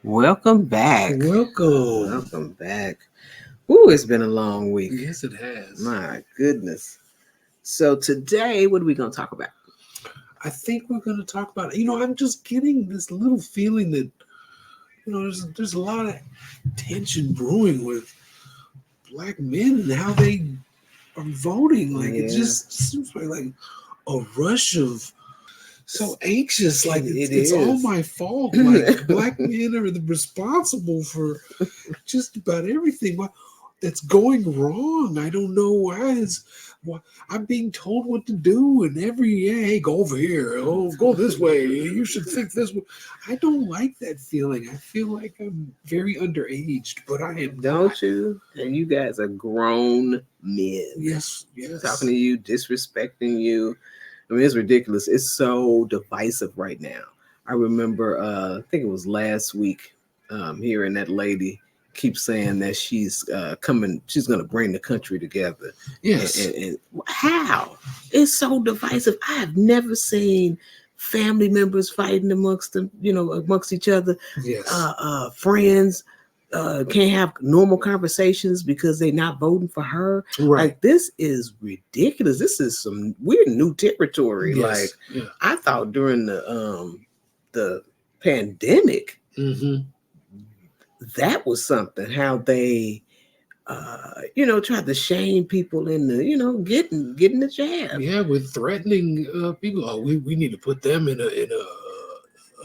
Welcome back. Welcome. Welcome back. Ooh, it's been a long week. Yes, it has. My goodness. So today, what are we going to talk about? I think we're going to talk about, I'm just getting this little feeling that, there's a lot of tension brewing with black men and how they are voting. Like, it just seems like a rush of so anxious. Like, it's all my fault. Like, black men are responsible for just about everything that's going wrong. I don't know why I'm being told what to do, and hey, go over here, go this way, you should think this way. I don't like that feeling. I feel like I'm very underaged, but I am Don't you? And you guys are grown men. Yes. Talking to you, disrespecting you. I mean, it's ridiculous. It's so divisive right now. I remember, I think it was last week, hearing that lady keep saying that she's going to bring the country together. Yes. And how? It's so divisive. I have never seen family members fighting amongst them, amongst each other. Yes. Friends can't have normal conversations because they're not voting for her. Right. Like, this is ridiculous. This is some weird new territory. Yes. Like, I thought during the pandemic, that was something, how they tried to shame people into getting the jab. Yeah, with threatening people. Oh, we need to put them in a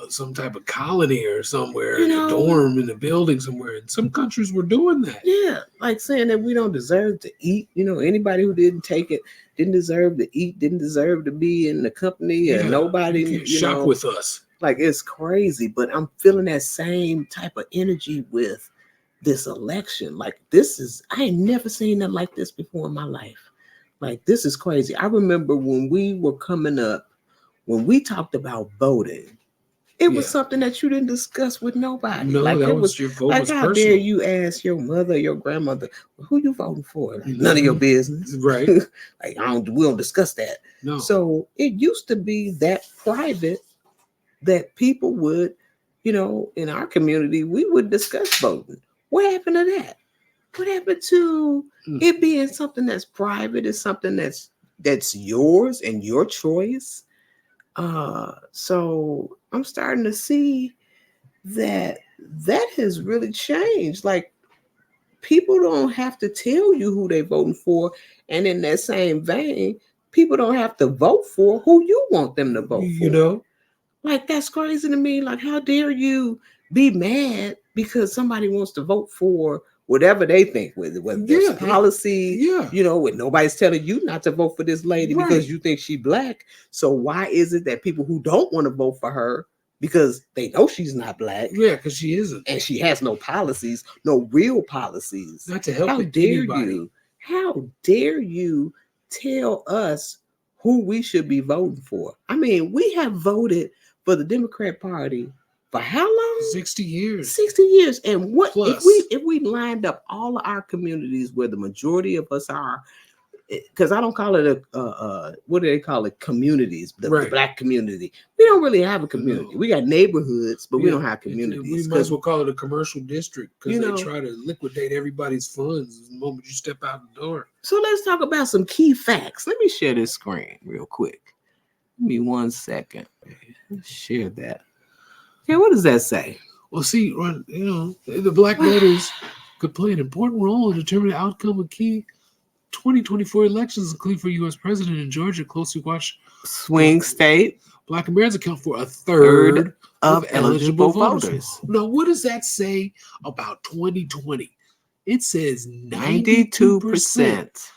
some type of colony or somewhere, in a dorm, in a building somewhere. And some countries were doing that. Yeah, like saying that we don't deserve to eat. Anybody who didn't take it didn't deserve to eat, didn't deserve to be in the company, and nobody shop with us. Like, it's crazy. But I'm feeling that same type of energy with this election. Like, I ain't never seen nothing like this before in my life. Like, this is crazy. I remember when we were coming up, when we talked about voting, it was something that you didn't discuss with nobody. No, like, that was your vote. Like, was how personal. dare you ask your mother, your grandmother, who you voting for? Like, none of your business. Right. Like, we don't discuss that. No. So it used to be that private that people would, in our community, we would discuss voting. What happened to that? What happened to it being something that's private? It's something that's yours and your choice. So I'm starting to see that has really changed. Like, people don't have to tell you who they're voting for, and in that same vein, people don't have to vote for who you want them to vote for. Like, that's crazy to me. Like, how dare you be mad because somebody wants to vote for whatever they think, whether there's policy, when nobody's telling you not to vote for this lady because you think she's black. So why is it that people who don't want to vote for her because they know she's not black, because she isn't, and she has no policies, no real policies, not to help how dare anybody. you? How dare you tell us who we should be voting for? I mean, we have voted for the Democrat Party for how long? 60 years. 60 years. And what plus, if we lined up all of our communities where the majority of us are, because I don't call it what do they call it? Communities, the black community. We don't really have a community. No. We got neighborhoods, but we don't have communities. We might as well call it a commercial district, because they try to liquidate everybody's funds the moment you step out the door. So let's talk about some key facts. Let me share this screen real quick. Give me 1 second. Let's share that. Okay, what does that say? Well, see, the black voters could play an important role in determining the outcome of key 2024 elections, including for U.S. president in Georgia, closely watched swing state. Black Americans account for a third of eligible voters. Now, what does that say about 2020? It says 92%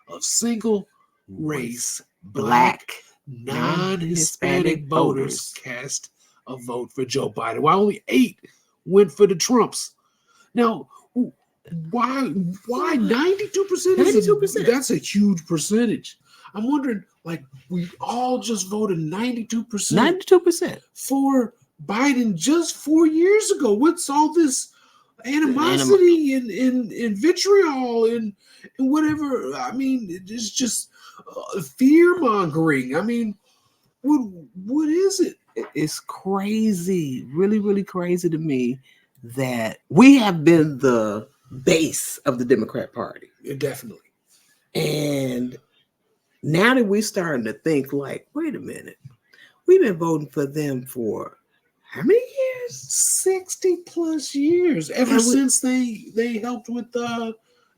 of single race black non-Hispanic voters cast a vote for Joe Biden, while only 8 went for the Trumps. Now, why 92%? 92%. That's a huge percentage. I'm wondering, like, we all just voted 92%. 92% for Biden just 4 years ago. What's all this animosity and vitriol and whatever? I mean, it's just fear mongering. I mean, what is it? It's crazy, really, really crazy to me that we have been the base of the Democrat Party. Yeah, definitely. And now that we're starting to think like, wait a minute, we've been voting for them for how many years? 60 plus years. Ever since they helped with that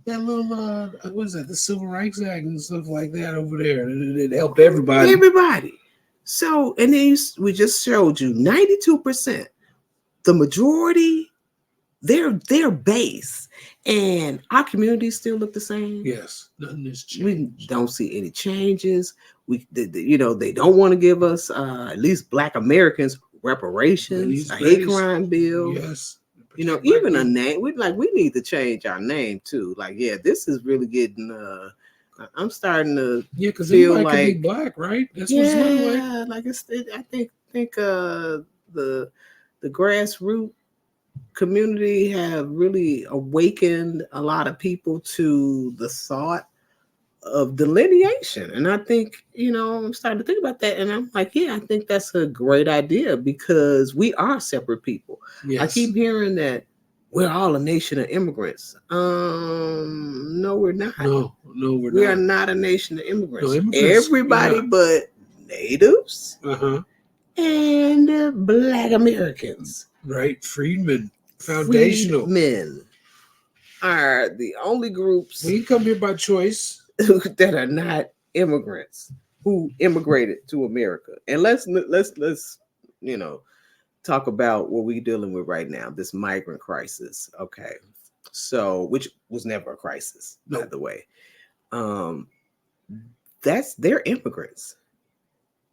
little what is that, the Civil Rights Act and stuff like that over there. It helped everybody. Everybody. So, and then we just showed you 92%, the majority, their base, and our communities still look the same. Yes, nothing has changed. We don't see any changes. They don't want to give us at least Black Americans reparations, a hate crime bill. Yes, even a name. We need to change our name too. Like, yeah, this is really getting. I'm starting to because feel anybody like can be Black, right? That's what it's looking like. I think the grassroots community have really awakened a lot of people to the thought of delineation. And I think, I'm starting to think about that. And I'm like, yeah, I think that's a great idea because we are separate people. Yes. I keep hearing that we're all a nation of immigrants. No, we're not. No, we're not. We are not a nation of immigrants. No, everybody but natives and Black Americans. Right. Freedmen. Foundational. Freedmen are the only groups. We come here by choice. That are not immigrants who immigrated to America. And let's talk about what we're dealing with right now, this migrant crisis. Okay. So, which was never a crisis, by the way. They're immigrants.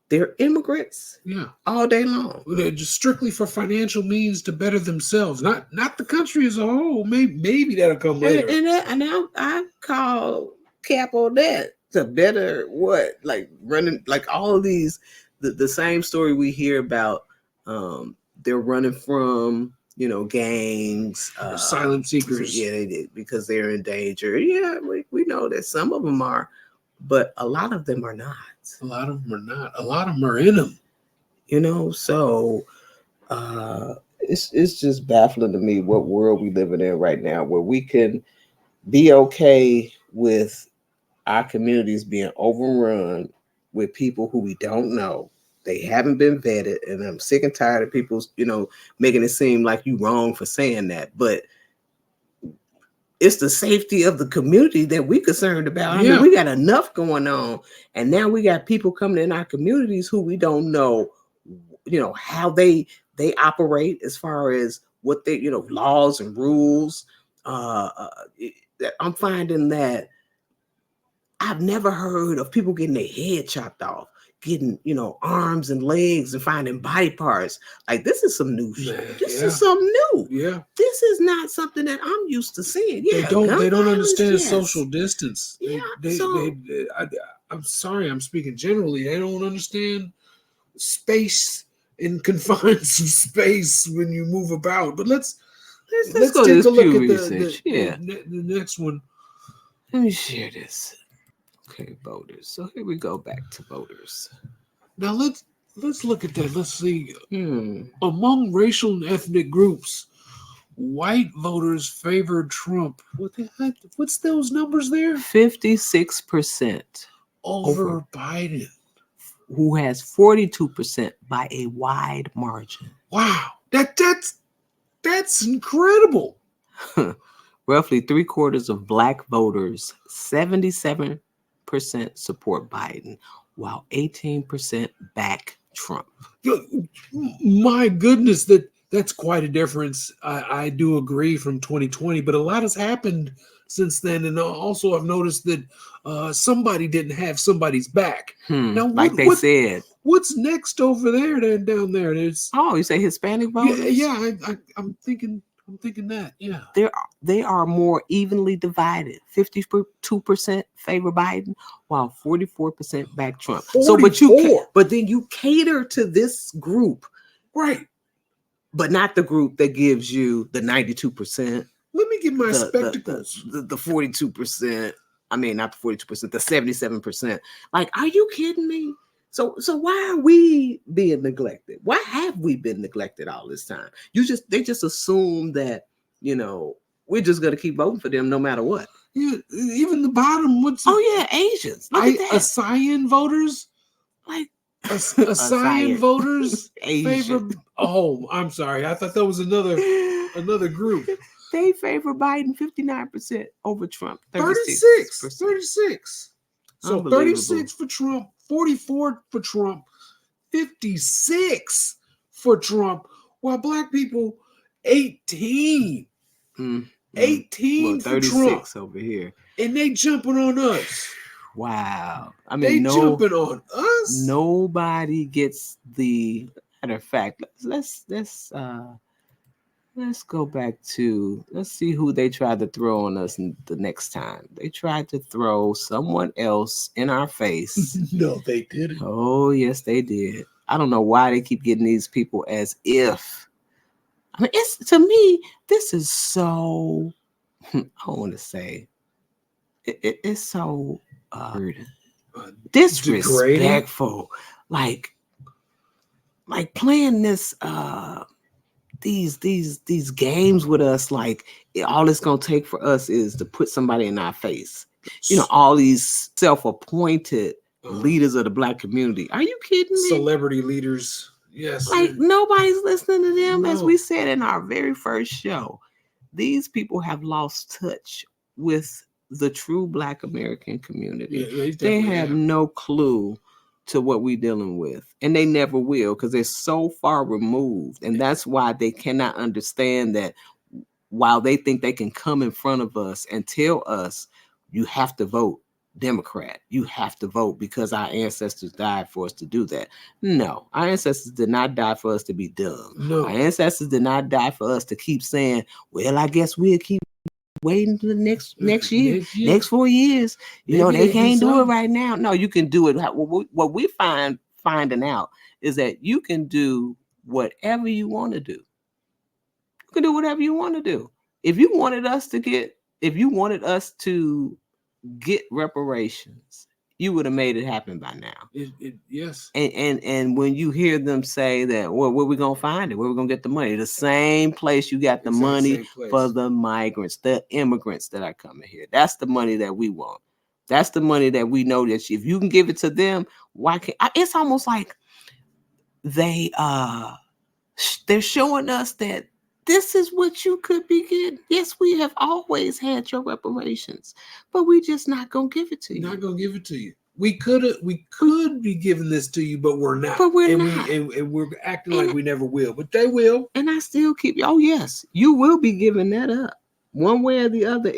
They're immigrants, all day long. They're just strictly for financial means to better themselves, not the country as a whole. Maybe that'll come later. And I call cap on that to better what, like running, like all of these, the same story we hear about. They're running from gangs, silent seekers. Yeah, they did because they're in danger. Yeah, we know that some of them are, but a lot of them are not. A lot of them are not. A lot of them are in them. So it's just baffling to me what world we living in right now, where we can be okay with our communities being overrun with people who we don't know. They haven't been vetted, and I'm sick and tired of people, making it seem like you wrong for saying that. But it's the safety of the community that we're concerned about. I mean, we got enough going on, and now we got people coming in our communities who we don't know, how they operate as far as what they, laws and rules. I'm finding that I've never heard of people getting their head chopped off, getting, arms and legs and finding body parts. Like, this is some new shit. This is something new. Yeah. This is not something that I'm used to seeing. Yeah. They don't understand social distance. Yeah. I'm sorry, I'm speaking generally. They don't understand space and confines of space when you move about. But let's take a look at the next one. Let me share this. Okay, voters. So here we go back to voters. Now let's look at that. Let's see. Among racial and ethnic groups, white voters favored Trump. What's those numbers there? 56% over Biden, who has 42% by a wide margin. Wow, that's incredible. Roughly 3/4 of Black voters, 77% support Biden, while 18% back Trump. My goodness, that's quite a difference. I do agree from 2020, but a lot has happened since then. And also I've noticed that somebody didn't have somebody's back. Now, they said. What's next over there then down there? There's you say Hispanic voters? Yeah, I'm thinking that, yeah. They are more evenly divided. 52% favor Biden, while 44% back Trump. 44. But then you cater to this group, right? But not the group that gives you the 92%. Let me get my spectacles. The 42%. I mean, not the 42%, the 77%. Like, are you kidding me? So why are we being neglected? Why have we been neglected all this time? They just assume that, we're just gonna keep voting for them no matter what. Yeah, even the bottom. Asians. Look at that. ASEAN voters, Like ASEAN voters favor. Asian. Oh, I'm sorry. I thought that was another group. They favor Biden 59% over Trump 36. 36. So 36 for Trump, 44 for Trump, 56 for Trump, while black people 18. 18 for 36 Trump over here. And they jumping on us. Wow. I mean, they jumping on us. Nobody gets the matter of fact. Let's go back to, let's see who they tried to throw on us the next time. They tried to throw someone else in our face. No, they didn't. Oh, yes, they did. I don't know why they keep getting these people as if. I mean, to me, this is so, I want to say, it's so disrespectful. Like playing this, these games with us, like all it's gonna take for us is to put somebody in our face. All these self-appointed leaders of the black community. Are you kidding me? Celebrity leaders. Yes. Like nobody's listening to them. No. As we said in our very first show, these people have lost touch with the true Black American community. Yeah, they have no clue to what we're dealing with, and they never will, because they're so far removed. And that's why they cannot understand that while they think they can come in front of us and tell us, you have to vote Democrat, you have to vote because our ancestors died for us to do that. No, our ancestors did not die for us to be dumb. No. Our ancestors did not die for us to keep saying, well, I guess we'll keep waiting to the next year, next 4 years. They can't do it right now. No, you can do it. What we finding out is that you can do whatever you want to do. You can do whatever you want to do. If you wanted us to get reparations, you would have made it happen by now. Yes. And when you hear them say that, well, where we gonna find it? Where we gonna get the money? The same place you got the money for the migrants, the immigrants that are coming here. That's the money that we want. That's the money that we know that if you can give it to them, why can't? It's almost like they're showing us that this is what you could be getting. Yes, we have always had your reparations, but we just not gonna give it to you. Not gonna give it to you. We could be giving this to you, but we're not. But we're not. And we're acting like we never will, but they will. And I still keep. Oh yes, you will be giving that up. One way or the other,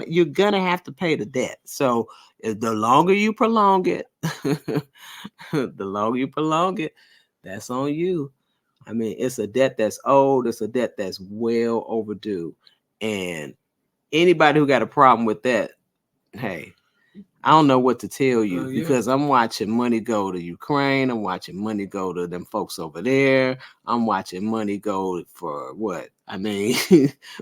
you're gonna have to pay the debt. So the longer you prolong it, that's on you. I mean, it's a debt that's old. It's a debt that's well overdue. And anybody who got a problem with that, hey, I don't know what to tell you, because I'm watching money go to Ukraine. I'm watching money go to them folks over there. I'm watching money go for what? I mean,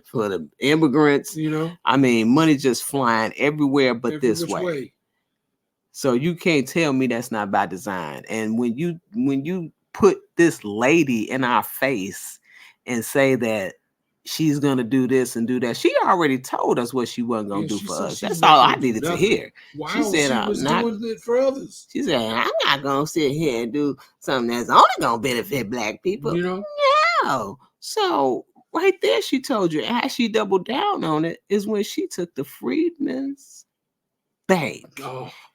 for the immigrants. I mean, money just flying everywhere but this way. So you can't tell me that's not by design. And when you put this lady in our face and say that she's gonna do this and do that, she already told us what she wasn't gonna do for us. That's all I needed to hear. Wow, she said she was doing it for others. She said, I'm not gonna sit here and do something that's only gonna benefit Black people. No. So right there, she told you. How she doubled down on it is when she took the Freedmen's Bank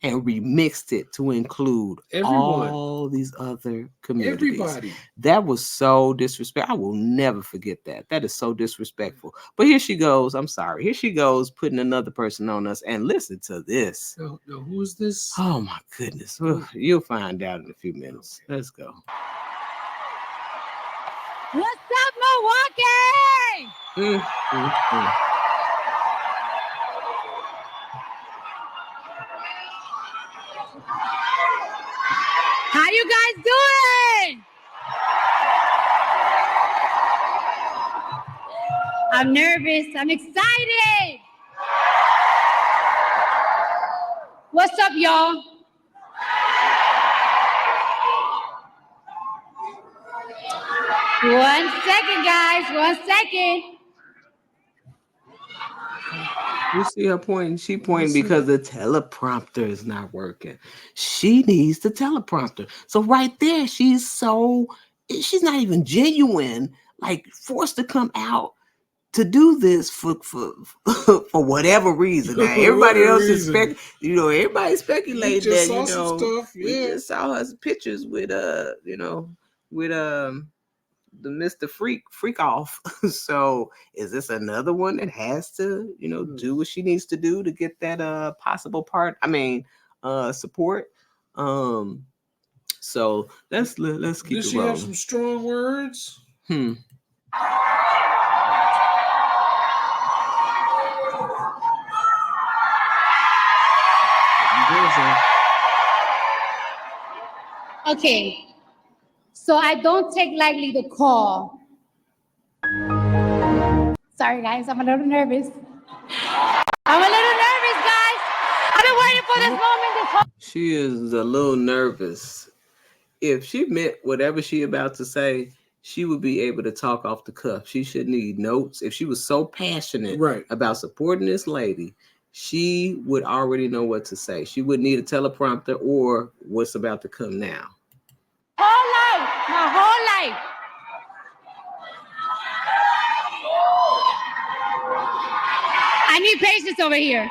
and remixed it to include all these other communities. Everybody. That was so disrespectful. I will never forget that. That is so disrespectful. But here she goes. I'm sorry. Here she goes putting another person on us. And listen to this. No, who is this? Oh my goodness. Well, you'll find out in a few minutes. Let's go. What's up, Milwaukee? How you guys doing? I'm nervous. I'm excited. What's up, y'all? 1 second, guys. 1 second. You see her pointing? She pointing because the teleprompter is not working. She needs the teleprompter. So right there, she's not even genuine, like forced to come out to do this for for whatever reason. Now everybody else is everybody speculating that we just saw her pictures with with the Mr. Freak off. So is this another one that has to do what she needs to do to get that possible part? I mean support. So let's keep Does it rolling. Does she have some strong words? Okay. So I don't take lightly the call. Sorry, guys. I'm a little nervous. Guys. I've been waiting for this moment. She is a little nervous. If she meant whatever she about to say, she would be able to talk off the cuff. She should need notes. If she was so passionate about supporting this lady, she would already know what to say. She wouldn't need a teleprompter or what's about to come now. My whole life. I need patience over here.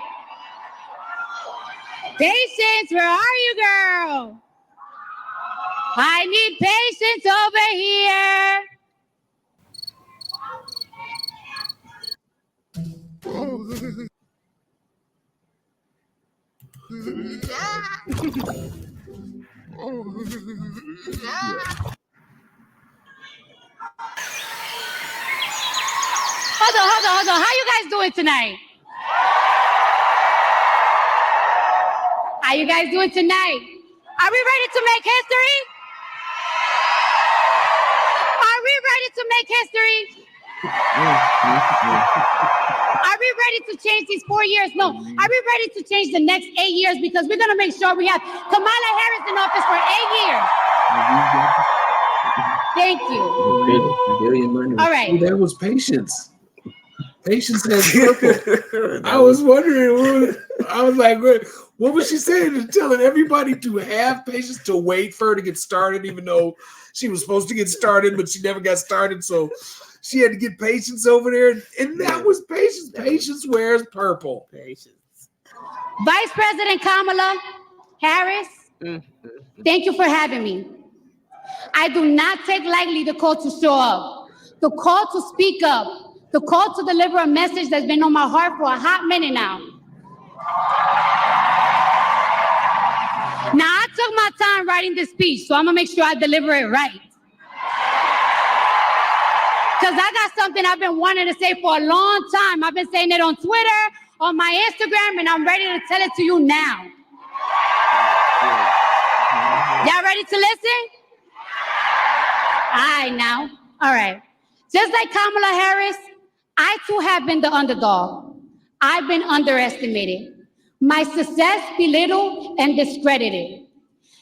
Patience, where are you, girl? I need patience over here. Hold on. How you guys doing tonight? How you guys doing tonight? Are we ready to make history? Are we ready to make history? Are we ready to change these 4 years? No. Are we ready to change the next 8 years? Because we're going to make sure we have Kamala Harris in office for 8 years. Thank you. All right. That was patience. Patience has purple. I was wondering. I was like, what was she saying? Telling everybody to have patience, to wait for her to get started, even though she was supposed to get started, but she never got started. So she had to get patience over there. And that was patience. Patience wears purple. Patience. Vice President Kamala Harris, thank you for having me. I do not take lightly the call to show up, the call to speak up, the call to deliver a message that's been on my heart for a hot minute now. Now, I took my time writing this speech, so I'm going to make sure I deliver it right. Because I got something I've been wanting to say for a long time. I've been saying it on Twitter, on my Instagram, and I'm ready to tell it to you now. Y'all ready to listen? All right, now. All right. Just like Kamala Harris, I too have been the underdog. I've been underestimated. My success belittled and discredited.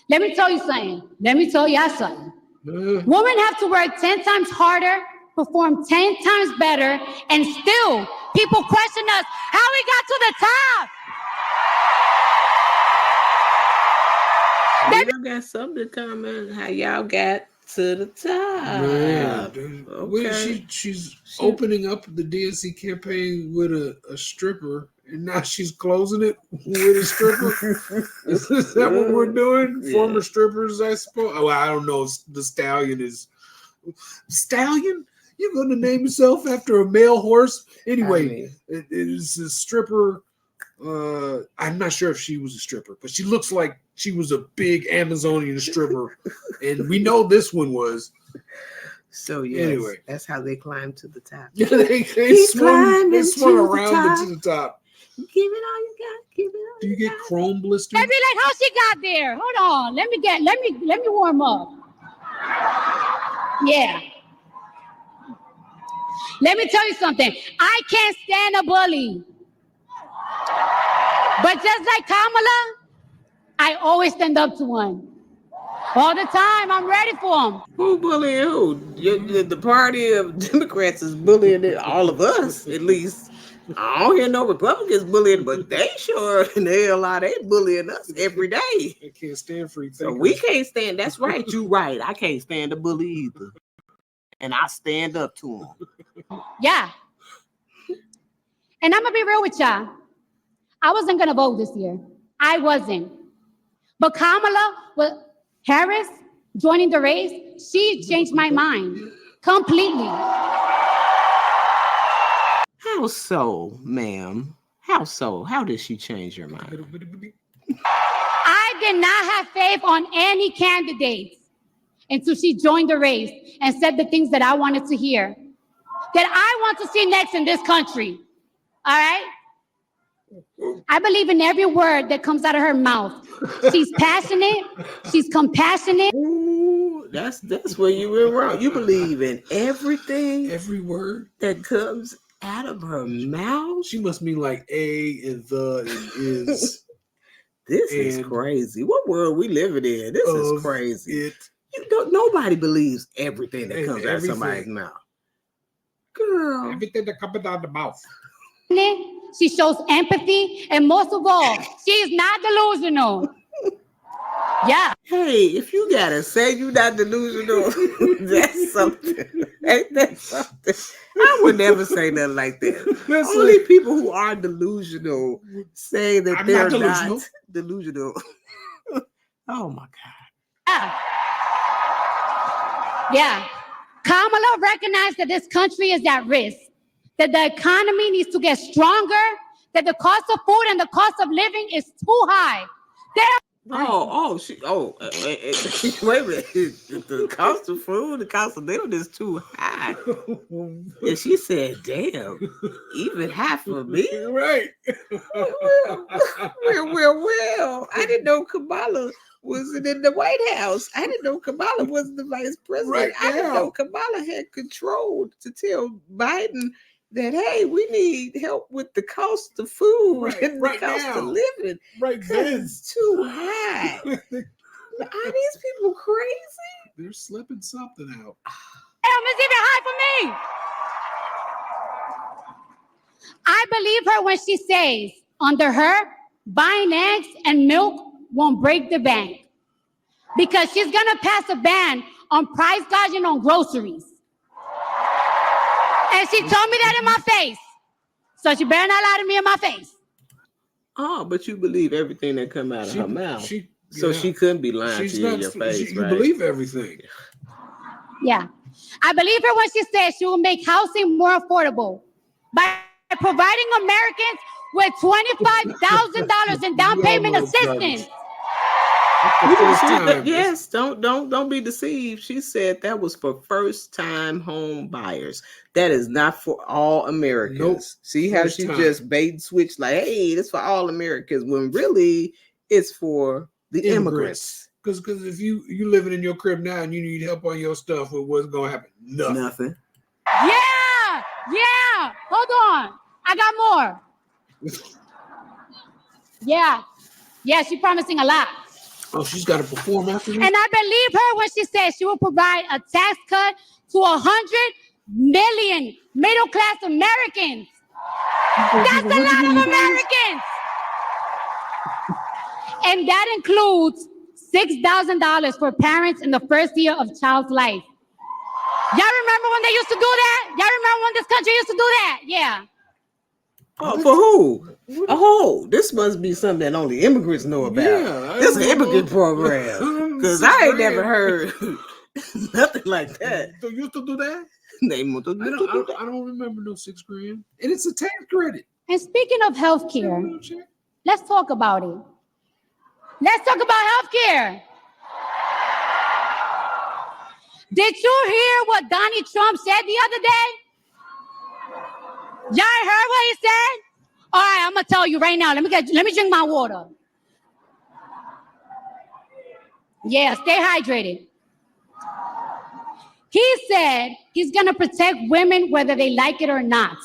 Let me tell you something. Let me tell y'all something. Women have to work 10 times harder, perform 10 times better, and still people question us how we got to the top. Y'all got something to comment how y'all got to the top. Man, okay. She's opening up the DNC campaign with a stripper, and now she's closing it with a stripper. Is that what we're doing? Yeah. Former strippers, I suppose. Oh, I don't know. The Stallion is Stallion. You're going to name yourself after a male horse? Anyway, it is a stripper. I'm not sure if she was a stripper, but she looks like she was a big Amazonian stripper, and we know this one was. So yes, anyway, that's how they climbed to the top. Yeah, they swung around to the top. Give it all you got. Give it all. Do you get chrome blisters? I'd be like, how she got there? Hold on, let me warm up. Yeah. Let me tell you something. I can't stand a bully. But just like Kamala, I always stand up to one. All the time. I'm ready for them. Who bullying who? The party of Democrats is bullying all of us, at least. I don't hear no Republicans bullying, but they sure in the hell are they bullying us every day. I can't stand free thinkers. So we can't stand. That's right. You right. I can't stand a bully either, and I stand up to them. Yeah. And I'm gonna be real with y'all. I wasn't gonna vote this year. I wasn't. But Kamala Harris joining the race, she changed my mind completely. How so, ma'am? How so? How did she change your mind? I did not have faith on any candidates until she joined the race and said the things that I wanted to hear, that I want to see next in this country. All right? I believe in every word that comes out of her mouth. She's passionate. She's compassionate. Ooh, that's where you went wrong. You believe in everything, every word that comes out of her mouth. She must mean like a and the and is. This is crazy. What world we living in? This is crazy. Nobody believes everything that comes out of somebody's mouth. Girl, everything that comes out of the mouth. She shows empathy, and most of all, she is not delusional. Yeah. Hey, if you gotta say you're not delusional, that's something. Ain't that something? I would never say nothing like that. Only people who are delusional say that they're not delusional. Oh my God. Yeah. Yeah. Kamala recognized that this country is at risk, that the economy needs to get stronger, that the cost of food and the cost of living is too high. Wait a minute. The cost of food, the cost of living is too high. And she said, damn, even half of me? Right. Well. I didn't know Kamala wasn't in the White House. I didn't know Kamala was the vice president. Right I didn't know Kamala had control to tell Biden that, hey, we need help with the cost of food and the cost of living. Right then. It's too high. Are these people crazy? They're slipping something out. Damn, it's even high for me. I believe her when she says, under her, buying eggs and milk won't break the bank. Because she's going to pass a ban on price gouging on groceries. And she told me that in my face. So she better not lie to me in my face. Oh, but you believe everything that come out of her mouth. So she couldn't be lying to you in your face, You believe everything. Yeah. I believe her when she says she will make housing more affordable by providing Americans with $25,000 in down payment assistance. Yes, don't be deceived. She said that was for first-time home buyers. That is not for all Americans. Nope. See how she just bait and switch like, hey, it's for all Americans, when really it's for the immigrants. Because if you living in your crib now and you need help on your stuff, what's gonna happen? Nothing. Yeah. Hold on. I got more. Yeah, she's promising a lot. Oh, she's got to perform after this? And I believe her when she says she will provide a tax cut to 100 million middle-class Americans. That's a lot of Americans. And that includes $6,000 for parents in the first year of child's life. Y'all remember when they used to do that? Y'all remember when this country used to do that? Yeah. Oh, for who? Oh, this must be something that only immigrants know about. Yeah, this is an immigrant program. Because I ain't never heard nothing like that. They used to do that? I don't remember no $6,000. And it's a tax credit. And speaking of healthcare, let's talk about it. Let's talk about healthcare. Did you hear what Donald Trump said the other day? Y'all heard what he said? All right, I'm gonna tell you right now. Let me drink my water. Yeah, stay hydrated. He said he's gonna protect women whether they like it or not.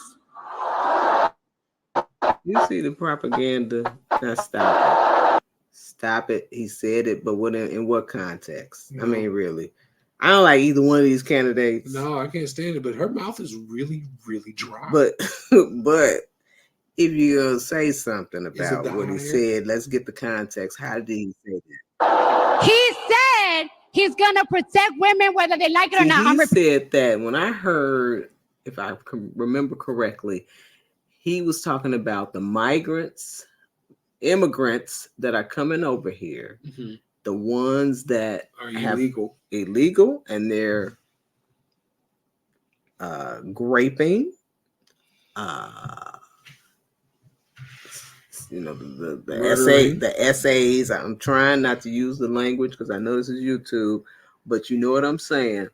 You see the propaganda? Now stop Stop it. He said it, but what in what context? No. I mean, really. I don't like either one of these candidates. No, I can't stand it. But her mouth is really, really dry. But if you're gonna say something about what he said, let's get the context. How did he say that? He said he's gonna protect women whether they like it or not. He said that when I heard, if I can remember correctly, he was talking about the immigrants that are coming over here, the ones that are illegal, and they're graping, the essays. I'm trying not to use the language because I know this is YouTube, but you know what I'm saying.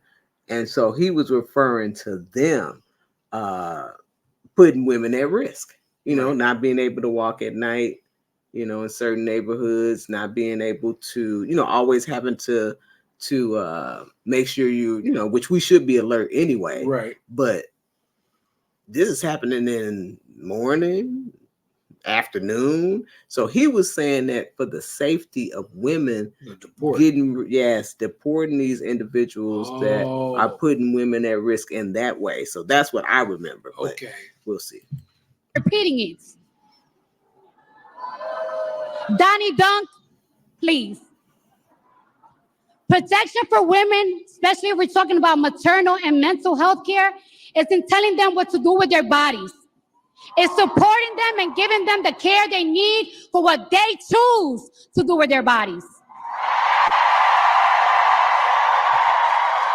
And so he was referring to them putting women at risk, not being able to walk at night, in certain neighborhoods, not being able to, always having to make sure which we should be alert anyway. Right. But this is happening in morning, afternoon. So he was saying that for the safety of women, deporting these individuals that are putting women at risk in that way. So that's what I remember. But we'll see. Repeating it. Donnie Dunk, please. Protection for women, especially if we're talking about maternal and mental health care, is in telling them what to do with their bodies. It's supporting them and giving them the care they need for what they choose to do with their bodies.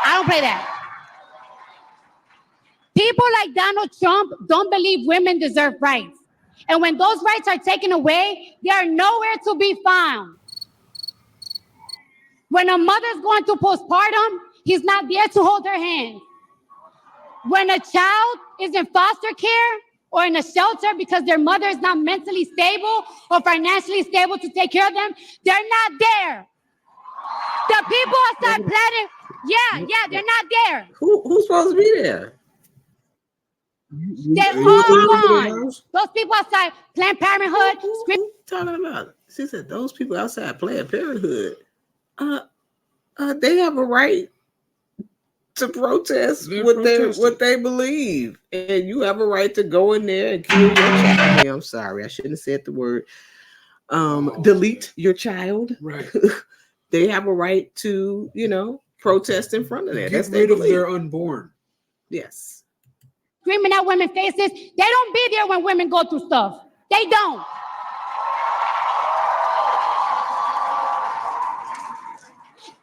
I don't play that. People like Donald Trump don't believe women deserve rights. And when those rights are taken away, they are nowhere to be found. When a mother's going through postpartum, he's not there to hold her hand. When a child is in foster care or in a shelter because their mother is not mentally stable or financially stable to take care of them, they're not there. The people outside planning, they're not there. Who's supposed to be there? They're all gone. Those people outside Planned Parenthood. What are you talking about? She said those people outside Planned Parenthood. They have a right to protest what they believe, and you have a right to go in there and kill your child. I'm sorry, I shouldn't have said the word. Delete your child. Right. They have a right to, protest in front of that. Get rid of their unborn. Yes. Screaming at women's faces. They don't be there when women go through stuff. They don't.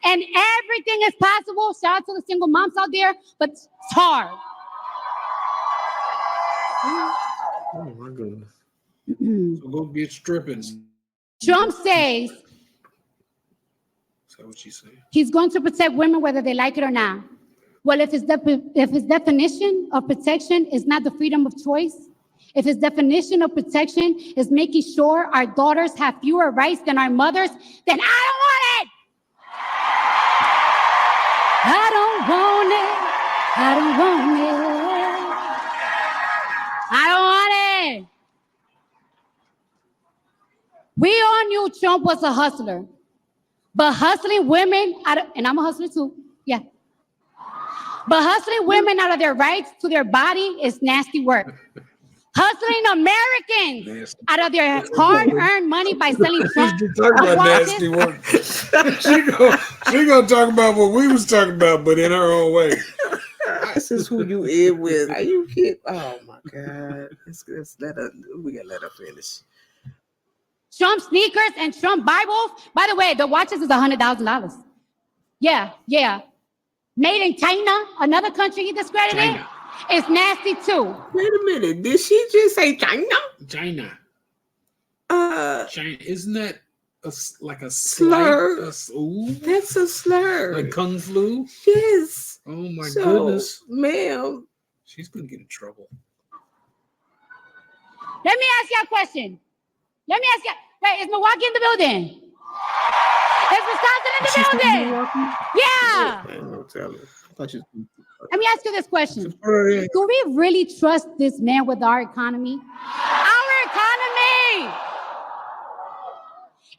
And everything is possible. Shout out to the single moms out there, but it's hard. Oh my goodness. So go get stripping. Trump says Is that what she said? He's going to protect women whether they like it or not. Well, if his definition of protection is not the freedom of choice, if his definition of protection is making sure our daughters have fewer rights than our mothers, then I don't want it. I don't want it. I don't want it. I don't want it. We all knew Trump was a hustler. But hustling women, and I'm a hustler too, yeah. But hustling women out of their rights to their body is nasty work. Hustling Americans out of their hard-earned money by selling Trump. She talking about nasty work. She gonna talk about what we was talking about, but in her own way. This is who you in with. Are you kidding? Oh my God! We gotta let her finish. Trump sneakers and Trump Bibles. By the way, the watches is $100,000. Yeah. Made in China, another country he discredited. China. It's nasty too. Wait a minute. Did she just say China? China. China. Isn't that like a slur? That's a slur. Like Kung Flu? Yes. Oh my goodness. Ma'am. She's gonna get in trouble. Let me ask you a question. Wait, is Milwaukee in the building? Is Wisconsin in the building? Yeah. Let me ask you this question. Do we really trust this man with our economy? Our economy!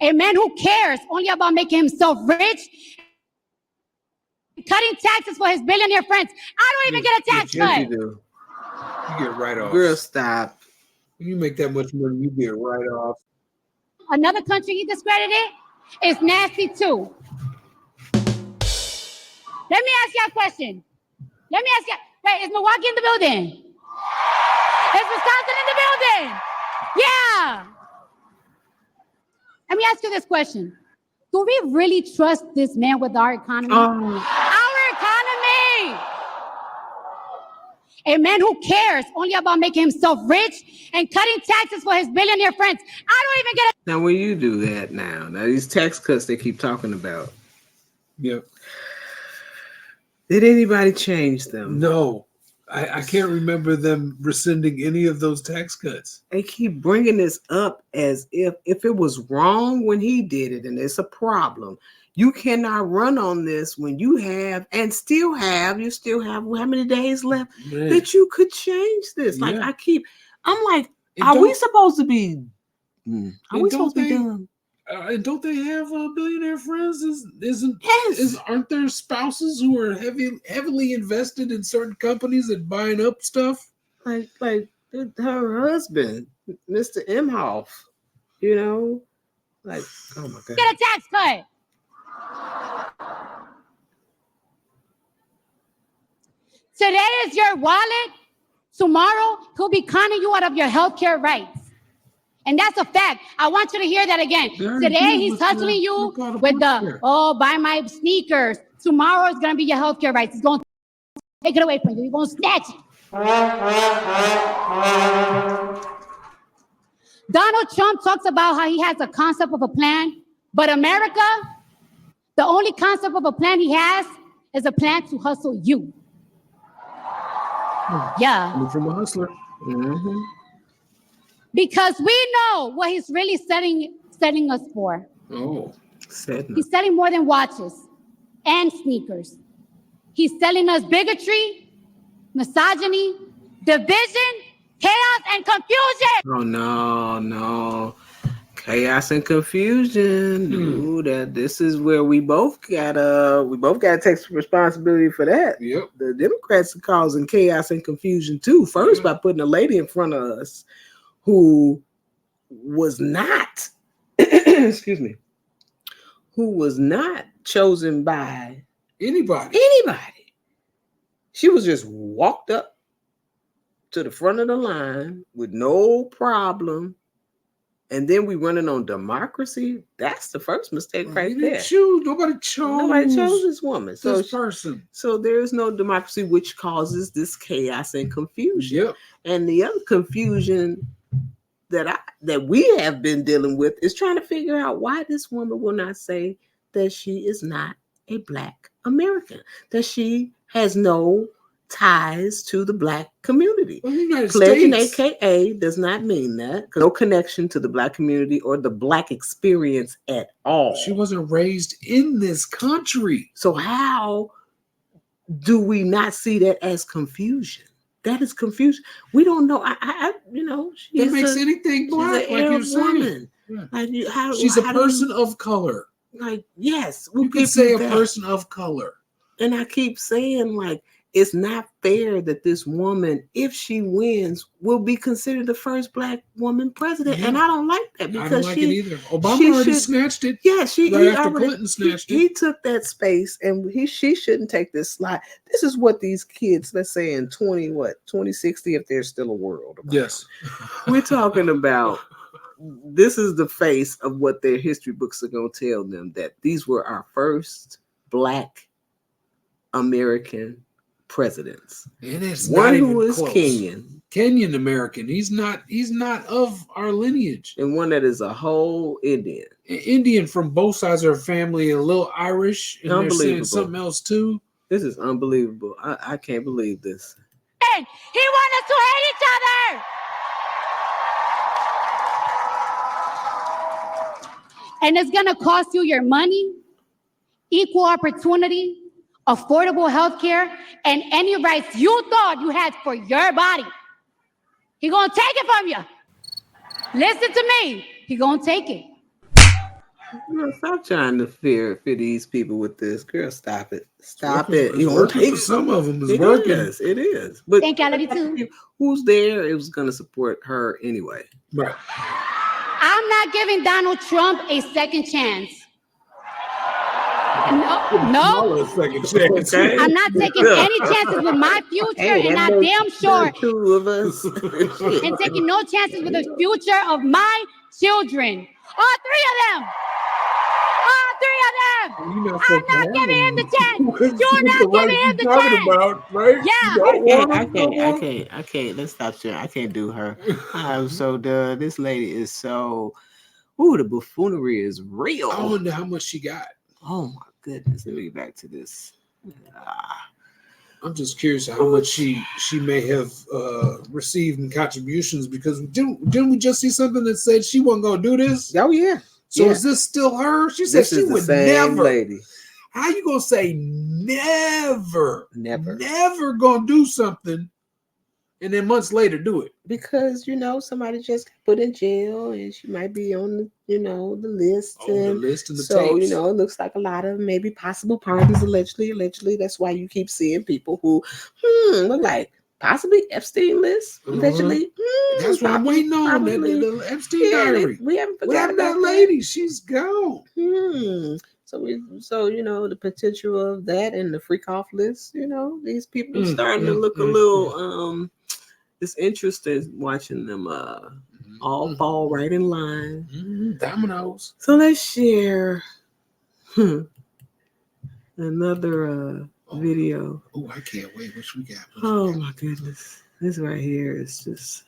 A man who cares only about making himself rich, cutting taxes for his billionaire friends. I don't even get a tax Yes, cut. you do. You get write-offs. Girl, stop. When you make that much money, you get write-off. Another country he discredited is nasty too. Let me ask you a question. Wait, is Milwaukee in the building? Is Wisconsin in the building? Yeah. Let me ask you this question. Do we really trust this man with our economy? Our economy! A man who cares only about making himself rich and cutting taxes for his billionaire friends. I don't even get it. Now, when you do that now these tax cuts they keep talking about. Yep. Did anybody change them? No. I can't remember them rescinding any of those tax cuts. They keep bringing this up as if it was wrong when he did it and it's a problem. You cannot run on this when you have and still have how many days left that you could change this. Like I'm like, are we supposed to be done? And don't they have billionaire friends? Aren't there spouses who are heavily invested in certain companies and buying up stuff? Like her husband, Mr. Imhoff, like, oh my God. Get a tax cut. Today is your wallet. Tomorrow, he'll be conning you out of your healthcare rights. And that's a fact. I want you to hear that again. Today, he's hustling you with buy my sneakers. Tomorrow is going to be your healthcare rights. He's going to take it away from you. He's going to snatch it. Donald Trump talks about how he has a concept of a plan, but America, the only concept of a plan he has is a plan to hustle you. Yeah. Coming from a hustler. Mm-hmm. Because we know what he's really setting us for. He's selling more than watches and sneakers. He's selling us bigotry, misogyny, division, chaos, and confusion. Oh no. Chaos and confusion. Ooh, this is where we both gotta take some responsibility for that. Yep. The Democrats are causing chaos and confusion too. First, by putting a lady in front of us who was not who was not chosen by anybody. She was just walked up to the front of the line with no problem. And then we running on democracy. That's the first mistake right there. Nobody chose this woman. This person. So there is no democracy, which causes this chaos and confusion. Yep. And the other confusion that we have been dealing with is trying to figure out why this woman will not say that she is not a Black American, that she has no ties to the Black community. Pledging AKA does not mean that. No connection to the Black community or the Black experience at all. She wasn't raised in this country. So how do we not see that as confusion? That is confusion. We don't know. That makes anything Black, like you're saying. Yeah. Like she's a person of color. Like, yes, you could say a person of color. And I keep saying, like, it's not fair that this woman, if she wins, will be considered the first Black woman president. Yeah. And I don't like that because I don't like it either. Obama already snatched it. Yeah, Clinton snatched it. He took that space, and she shouldn't take this slide. This is what these kids, let's say in 2060, if there's still a world. Yes, we're talking about. This is the face of what their history books are going to tell them, that these were our first Black American presidents. And it's one who is Kenyan American. He's not of our lineage. And one that is a whole Indian from both sides of our family, a little Irish, and they're saying something else too. This is unbelievable. I can't believe this. And he wants us to hate each other. And it's gonna cost you your money, equal opportunity, affordable health care, and any rights you thought you had for your body. He gonna take it from you. Listen to me. He gonna take it. Girl, stop trying to fear these people with this. Girl, stop it. Stop It's it. You working take for some of them. It's it working. is. It is. But Thank you, I love you too. who's there? It was going to support her anyway. Right. I'm not giving Donald Trump a second chance. No. Second chance. Okay. I'm not taking any chances with my future, Hey, and that I'm makes damn sure, two of us. and taking no chances with the future of my children. All three of them. All three of them. I'm not giving him the chance. You're not giving him the chance. About, right? Yeah. I can't. Let's stop sharing. I can't do her. I'm so done. This lady is so. Ooh, the buffoonery is real. I wonder how much she got. Oh my goodness. Let me get back to this. I'm just curious how much she may have received in contributions, because didn't we just see something that said she wasn't going to do this? Oh yeah. So is this still her? She said she would never. Lady. How you gonna say never gonna do something, and then months later do it? Because somebody just got put in jail, and she might be on the the list. The list and the so tapes. it looks like a lot of maybe possible pardons allegedly. That's why you keep seeing people who look like possibly Epstein list allegedly. That's what I'm waiting on. The Epstein diary. We haven't What forgotten happened to about that lady? She's gone. So the potential of that and the freak off list. These people are starting to look a little. It's interesting watching them all fall right in line. Dominoes. So let's share another video. Oh, I can't wait. What we got? Oh my goodness. This right here is just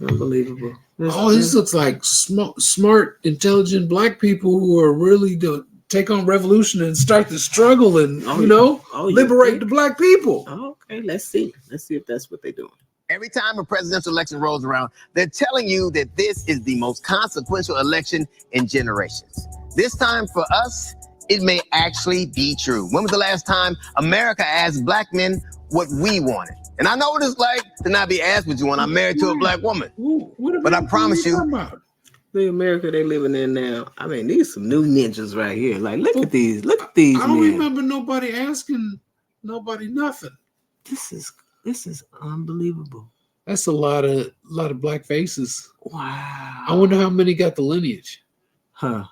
unbelievable. This looks like smart, intelligent black people who are really to take on revolution and start the struggle and, liberate the black people. Okay, let's see. Let's see if that's what they're doing. Every time a presidential election rolls around, they're telling you that this is the most consequential election in generations. This time for us, it may actually be true. When was the last time America asked black men what we wanted? And I know what it's like to not be asked what you want. I'm married to a black woman. But I promise you, the America they living in now. I mean, these some new ninjas right here. Like, look at these. Look at these. I don't remember nobody asking nobody nothing. This is unbelievable. That's a lot of black faces. Wow. I wonder how many got the lineage. That's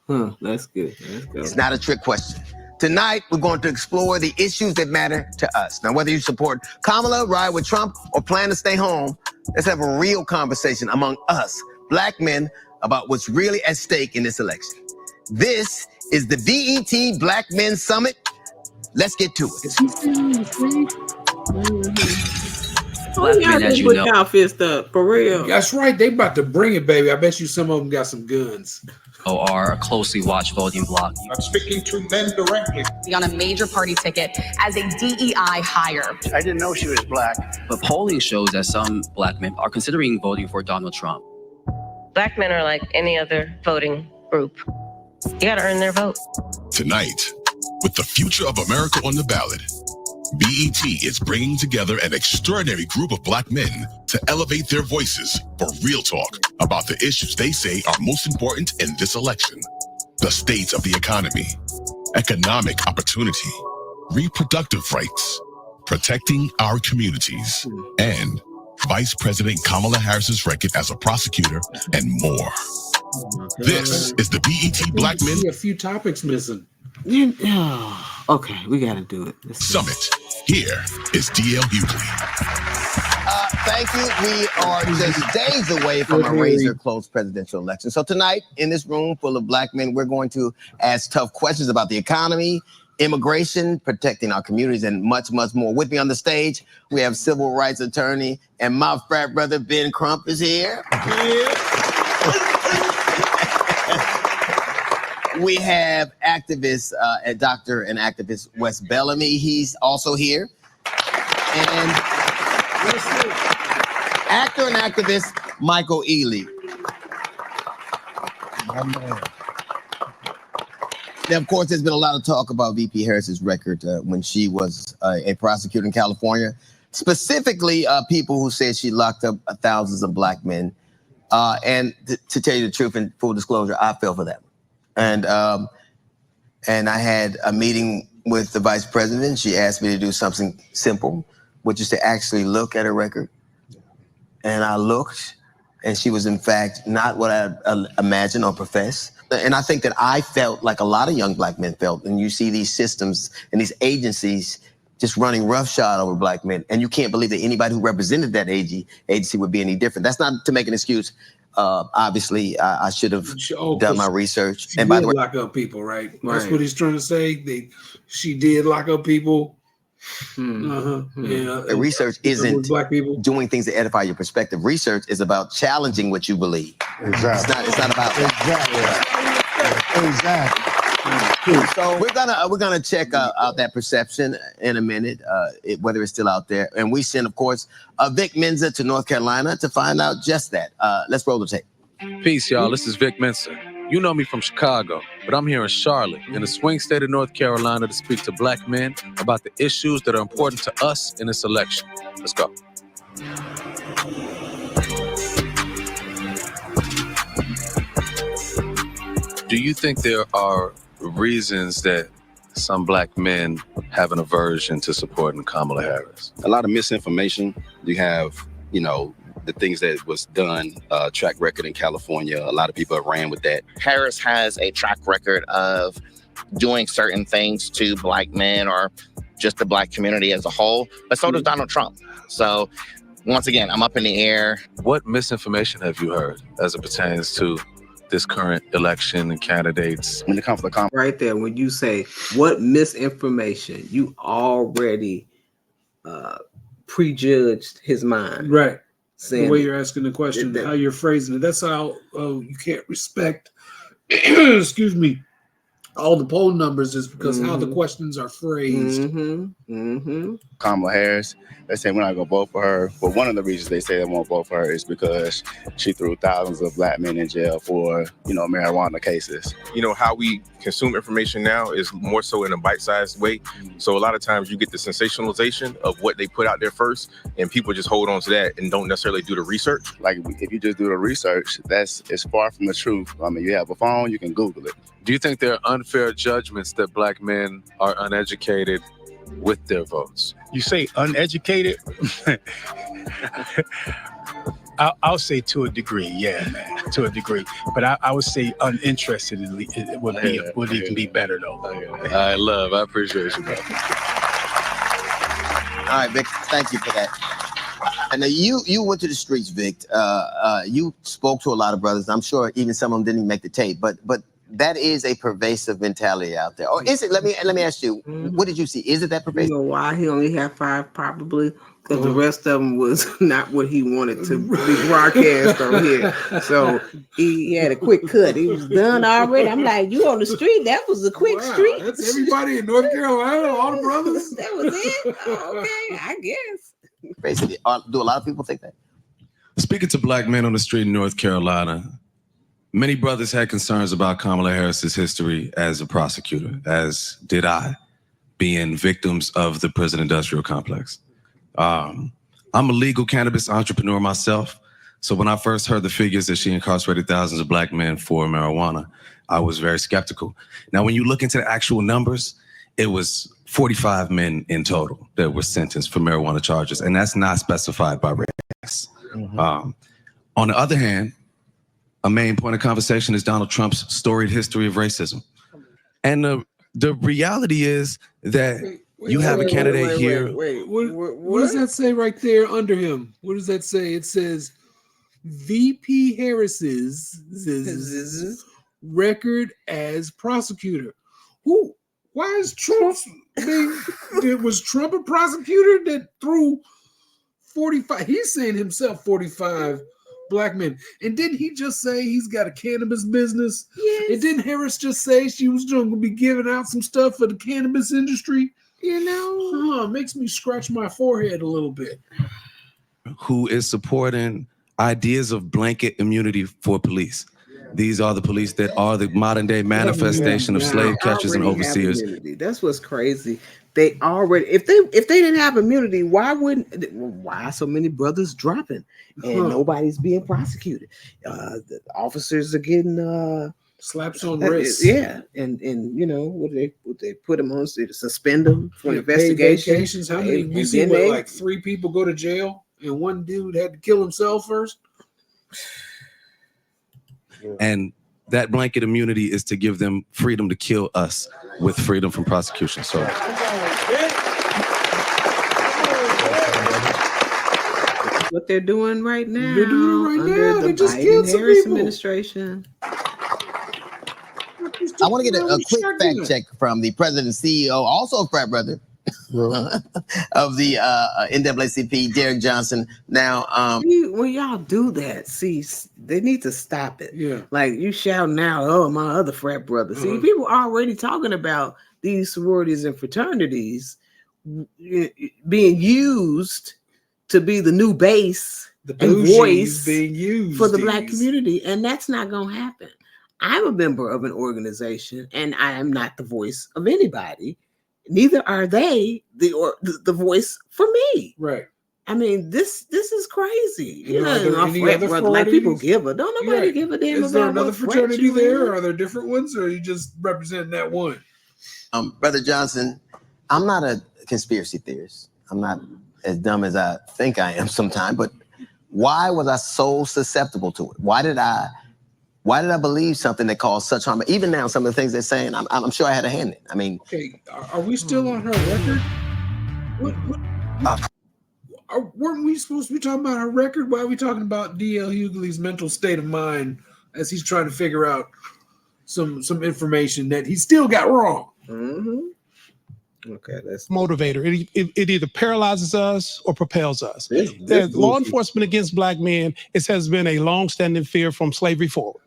good. Let's go. It's not a trick question. Tonight, we're going to explore the issues that matter to us. Now, whether you support Kamala, ride with Trump, or plan to stay home, let's have a real conversation among us, black men, about what's really at stake in this election. This is the BET Black Men Summit. Let's get to it. Black men, as you know. Fist up, for real. That's right. They about to bring it, baby. I bet you some of them got some guns. Are a closely watched voting bloc. I'm speaking to men directly. On a major party ticket as a DEI hire. I didn't know she was black. But polling shows that some black men are considering voting for Donald Trump. Black men are like any other voting group. You gotta earn their vote. Tonight, with the future of America on the ballot, BET is bringing together an extraordinary group of black men to elevate their voices for real talk about the issues they say are most important in this election. The state of the economy, economic opportunity, reproductive rights, protecting our communities, and Vice President Kamala Harris's record as a prosecutor, and more. This is the BET Black Men. A few topics missing. Okay, we got to do it. Summit. Here is DL Hughley. Thank you. We are just days away from a razor-close presidential election. So tonight, in this room full of black men, we're going to ask tough questions about the economy, immigration, protecting our communities, and much, much more. With me on the stage, we have civil rights attorney and my frat brother, Ben Crump, is here. We have activist, doctor and activist Wes Bellamy. He's also here. And actor and activist Michael Ealy. Now, of course, there's been a lot of talk about VP Harris's record when she was a prosecutor in California. Specifically, people who said she locked up thousands of black men. And to tell you the truth and full disclosure, I fell for that. And I had a meeting with the vice president. She asked me to do something simple, which is to actually look at a record. And I looked, and she was in fact not what I imagined or professed. And I think that I felt like a lot of young black men felt. And you see these systems and these agencies just running roughshod over black men. And you can't believe that anybody who represented that agency would be any different. That's not to make an excuse. Obviously, I should have done my research. And by the way, lock up people, right? That's what he's trying to say. She did lock up people. Yeah. Research isn't black people doing things to edify your perspective. Research is about challenging what you believe. Exactly. It's not about that. Exactly. So we're gonna check out that perception in a minute, whether it's still out there. And we send, of course, Vic Mensa to North Carolina to find out just that. Let's roll the tape. Peace, y'all. This is Vic Mensa. You know me from Chicago, but I'm here in Charlotte, in the swing state of North Carolina, to speak to black men about the issues that are important to us in this election. Let's go. Do you think there are reasons that some black men have an aversion to supporting Kamala Harris? A lot of misinformation. You have, the things that was done, track record in California. A lot of people have ran with that. Harris has a track record of doing certain things to black men or just the black community as a whole, but so does Donald Trump. So once again, I'm up in the air. What misinformation have you heard as it pertains to this current election and candidates? When it comes to the right there, when you say what misinformation, you already prejudged his mind. Right. Saying the way you're asking the question, how you're phrasing it. That's how you can't respect, excuse me, all the poll numbers is because how the questions are phrased. Kamala Harris, they say we're not going to vote for her. But one of the reasons they say they won't vote for her is because she threw thousands of black men in jail for, marijuana cases. How we consume information now is more so in a bite-sized way. So a lot of times you get the sensationalization of what they put out there first, and people just hold on to that and don't necessarily do the research. Like if you just do the research, it's far from the truth. I mean, you have a phone, you can Google it. Do you think there are unfair judgments that black men are uneducated with their votes? You say uneducated? I'll say to a degree, yeah, man, to a degree. But I would say uninterested would even be better, though. I appreciate you, bro. All right, Vic, thank you for that. And you went to the streets, Vic. You spoke to a lot of brothers. I'm sure even some of them didn't even make the tape, but that is a pervasive mentality out there. Or is it? Let me ask you, what did you see? Is it that pervasive? You know why he only had 5? Probably because the rest of them was not what he wanted to be broadcast on here. So he had a quick cut. He was done already. I'm like, you on the street? That was a quick street. That's everybody in North Carolina, all the brothers. That was it. Oh, okay, I guess. Basically, do a lot of people think that? Speaking to black men on the street in North Carolina, many brothers had concerns about Kamala Harris's history as a prosecutor, as did I, being victims of the prison industrial complex. I'm a legal cannabis entrepreneur myself, so when I first heard the figures that she incarcerated thousands of black men for marijuana, I was very skeptical. Now, when you look into the actual numbers, it was 45 men in total that were sentenced for marijuana charges, and that's not specified by race. On the other hand, a main point of conversation is Donald Trump's storied history of racism. And the reality is that you have a candidate here. What does that say right there under him? What does that say? It says VP Harris's record as prosecutor. Why is Trump was Trump a prosecutor that threw 45? He's saying himself 45 black men. And didn't he just say he's got a cannabis business? Yes. And didn't Harris just say she was going to be giving out some stuff for the cannabis industry? Makes me scratch my forehead a little bit. Who is supporting ideas of blanket immunity for police. These are the police that are the modern day manifestation of slave catchers and overseers. That's what's crazy. They already, if they didn't have immunity, why so many brothers dropping and nobody's being prosecuted? The officers are getting Slaps on wrists. Yeah, and you know what they put them on, so suspend them for investigation. Paid vacations. How many? We see like 3 people go to jail, and one dude had to kill himself first. And that blanket immunity is to give them freedom to kill us with freedom from prosecution. So what they're doing right now. They're doing it right under now. the They just Biden killed some Harris people. administration. I want to get a quick fact check from the president and CEO, also a frat brother of the NAACP, Derek Johnson. Now, when y'all do that, see, they need to stop it. Yeah, like you shouting out, "Oh, my other frat brother." See, people are already talking about these sororities and fraternities being used to be the new base and voice being used for the Black community, and that's not going to happen. I'm a member of an organization, and I am not the voice of anybody. Neither are they the voice for me. Right. I mean, this is crazy. You know, are there any other brother, like people fraternities? give a don't nobody give a damn Is there about another what frat fraternity you there? in. Are there different ones, or are you just representing that one? Brother Johnson, I'm not a conspiracy theorist. I'm not as dumb as I think I am sometimes, but why was I so susceptible to it? Why did I believe something that caused such harm? Even now, some of the things they're saying, I'm sure I had a hand in it. I mean, okay, are we still on her record? Weren't we supposed to be talking about her record? Why are we talking about D.L. Hughley's mental state of mind as he's trying to figure out some information that he still got wrong? Okay, that's motivator. It either paralyzes us or propels us. Law enforcement against Black men, it has been a long-standing fear from slavery forward.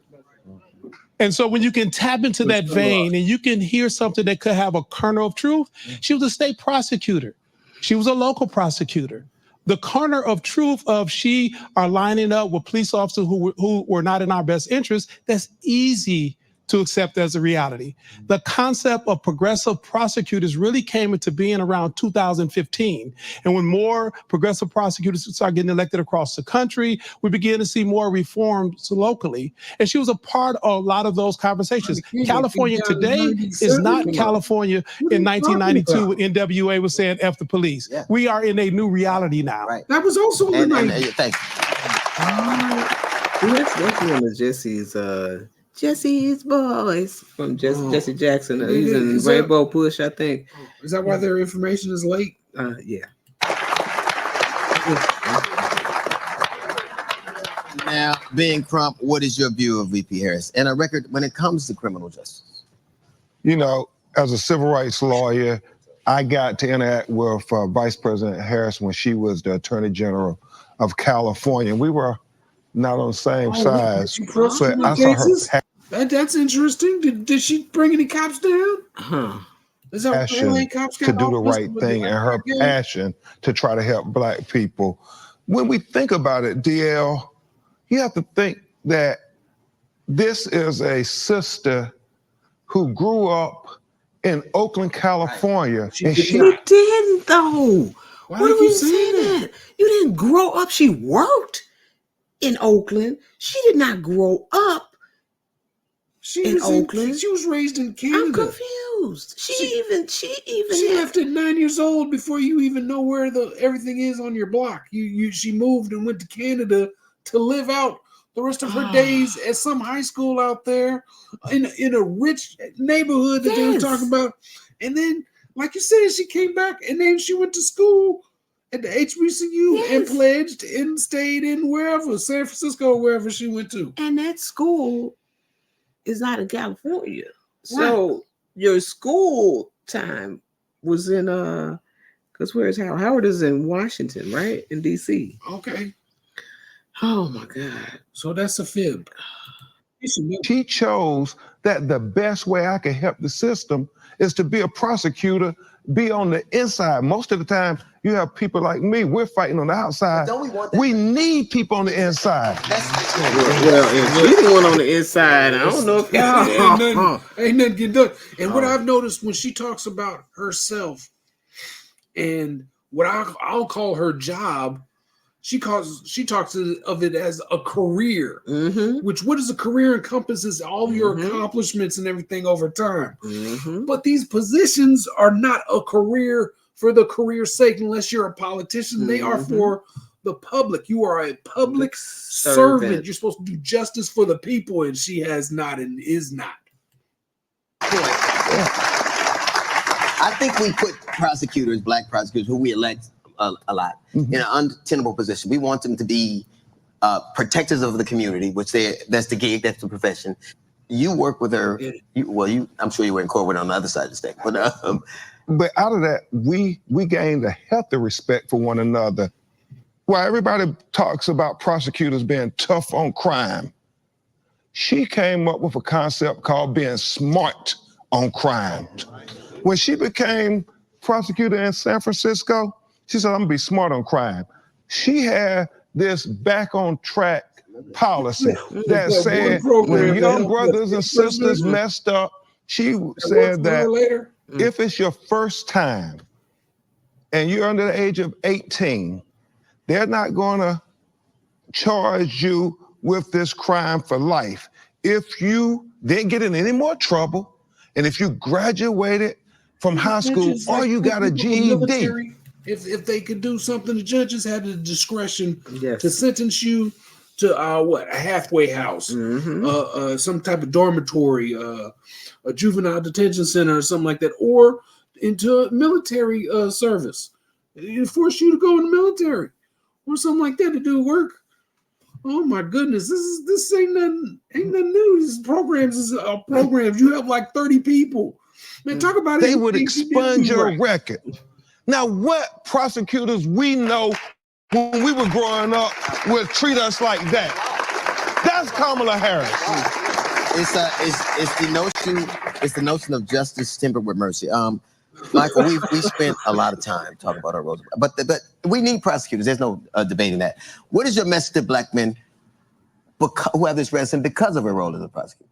And so when you can tap into that vein and you can hear something that could have a kernel of truth, she was a state prosecutor. She was a local prosecutor. The kernel of truth of she are lining up with police officers who were not in our best interest, that's easy to accept as a reality. The concept of progressive prosecutors really came into being around 2015. And when more progressive prosecutors started getting elected across the country, we began to see more reforms locally. And she was a part of a lot of those conversations. California today is not California in 1992 when NWA was saying F the police. Yeah. We are in a new reality now. Right. That was also in the 90s. Thank you. That's one of Jesse's boys from Jesse Jackson. He's in Rainbow Push, I think. Is that why their information is late? Yeah. Now, being Crump, what is your view of VP Harris and a record when it comes to criminal justice? You know, as a civil rights lawyer, I got to interact with Vice President Harris when she was the Attorney General of California. We were not on the same size. But I saw her that's interesting. Did she bring any cops down? Is that passion cops to do the right thing and her passion to try to help Black people. When we think about it, DL, you have to think that this is a sister who grew up in Oakland, California. And she didn't, though. Why do you say that? You didn't grow up. She worked in Oakland. She did not grow up in Oakland. She was raised in Canada. I'm confused. She left at 9 years old before you even know where everything is on your block. She moved and went to Canada to live out the rest of her days at some high school out there in a rich neighborhood that they were talking about. And then, like you said, she came back and then she went to school at the HBCU and pledged and stayed in wherever, San Francisco or wherever she went to. And that school is not in California. So your school time was in because where's Howard? Howard is in Washington, right? In DC. Okay. Oh my God. So that's a fib. She chose that the best way I can help the system is to be a prosecutor, be on the inside. Most of the time, you have people like me, we're fighting on the outside. Don't we want that? We need people on the inside. Well, if we the one on the inside, I don't know if y'all ain't nothing get done. And what I've noticed when she talks about herself and what I'll call her job She talks of it as a career, Mm-hmm. which what is a career encompasses all your accomplishments and everything over time. But these positions are not a career for the career's sake unless you're a politician. They are for the public. You are a public servant. You're supposed to do justice for the people, and she has not and is not. I think we put prosecutors, black prosecutors, who we elect a lot, in an untenable position. We want them to be protectors of the community, which that's the gig, that's the profession. You work with her. I'm sure you were in court with her on the other side of the stick. But out of that, we gained a healthy respect for one another. While everybody talks about prosecutors being tough on crime, she came up with a concept called being smart on crime. When she became prosecutor in San Francisco, she said, I'm gonna be smart on crime. She had this back on track policy that said when young brothers and sisters messed up, she said that if it's your first time and you're under the age of 18, they're not gonna charge you with this crime for life. If you didn't get in any more trouble, and if you graduated from high school or you got a GED. If they could do something, the judges had the discretion to sentence you to a halfway house, some type of dormitory, a juvenile detention center or something like that, or into military service. It forced you to go in the military or something like that to do work. Oh my goodness, this ain't nothing new. These programs programs. You have like 30 people. Man, talk about it. They would expunge your record. Now, what prosecutors we know when we were growing up would treat us like that? That's Kamala Harris. It's the notion of justice tempered with mercy. Michael, we spent a lot of time talking about our roles, but we need prosecutors. There's no debating that. What is your message to black men who have this resident because of their role as a prosecutor?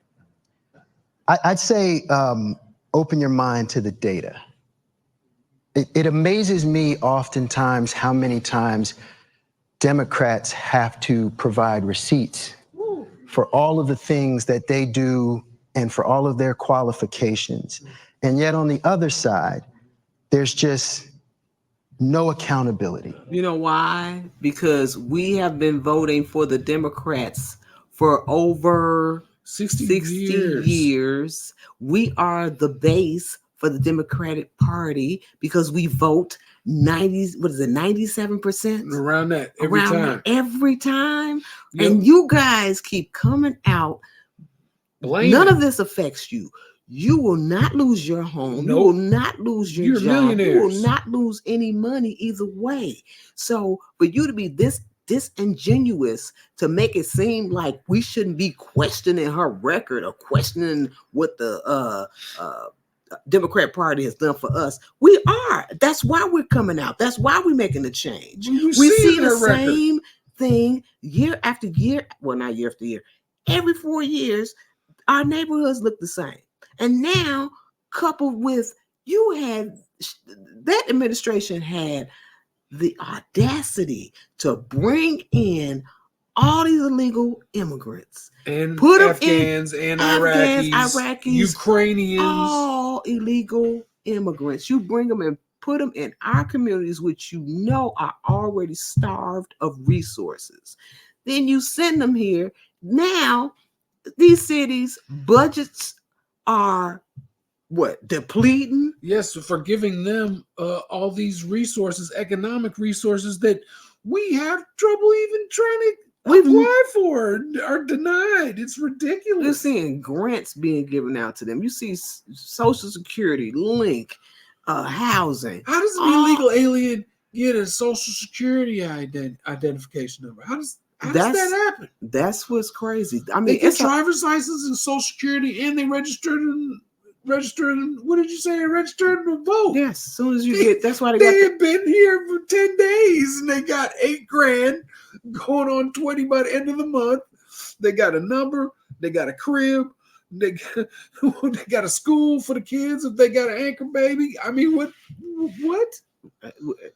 I'd say open your mind to the data. It amazes me oftentimes how many times Democrats have to provide receipts for all of the things that they do and for all of their qualifications. And yet on the other side, there's just no accountability. You know why? Because we have been voting for the Democrats for over 60 years. We are the base for the Democratic Party because we vote 97%? Around that every time. Yep. And you guys keep coming out. None of this affects you. You will not lose your home. Nope. You will not lose your job. You will not lose any money either way. So for you to be this disingenuous to make it seem like we shouldn't be questioning her record or questioning what the Democrat Party has done for us. We are. That's why we're coming out. That's why we're making a change. We see the same thing year after year. Well, not year after year. Every 4 years, our neighborhoods look the same. And now, coupled with that administration had the audacity to bring in all these illegal immigrants and put Afghans and Iraqis, Ukrainians, all illegal immigrants. You bring them and put them in our communities, which you know are already starved of resources. Then you send them here. Now, these cities' budgets are depleting? Yes, for giving them all these resources, economic resources that we have trouble even trying to apply for are denied. It's ridiculous. You're seeing grants being given out to them. You see Social Security, Link, housing. How does an illegal alien get a Social Security identification number? How does that happen? That's what's crazy. I mean, they get driver's license and Social Security, and they registered. What did you say? Registered to vote. Yes, as soon as you get. That's why they have been here for 10 days, and they got $8,000 going on 20 by the end of the month. They got a number. They got a crib. They got a school for the kids if they got an anchor baby. I mean, what?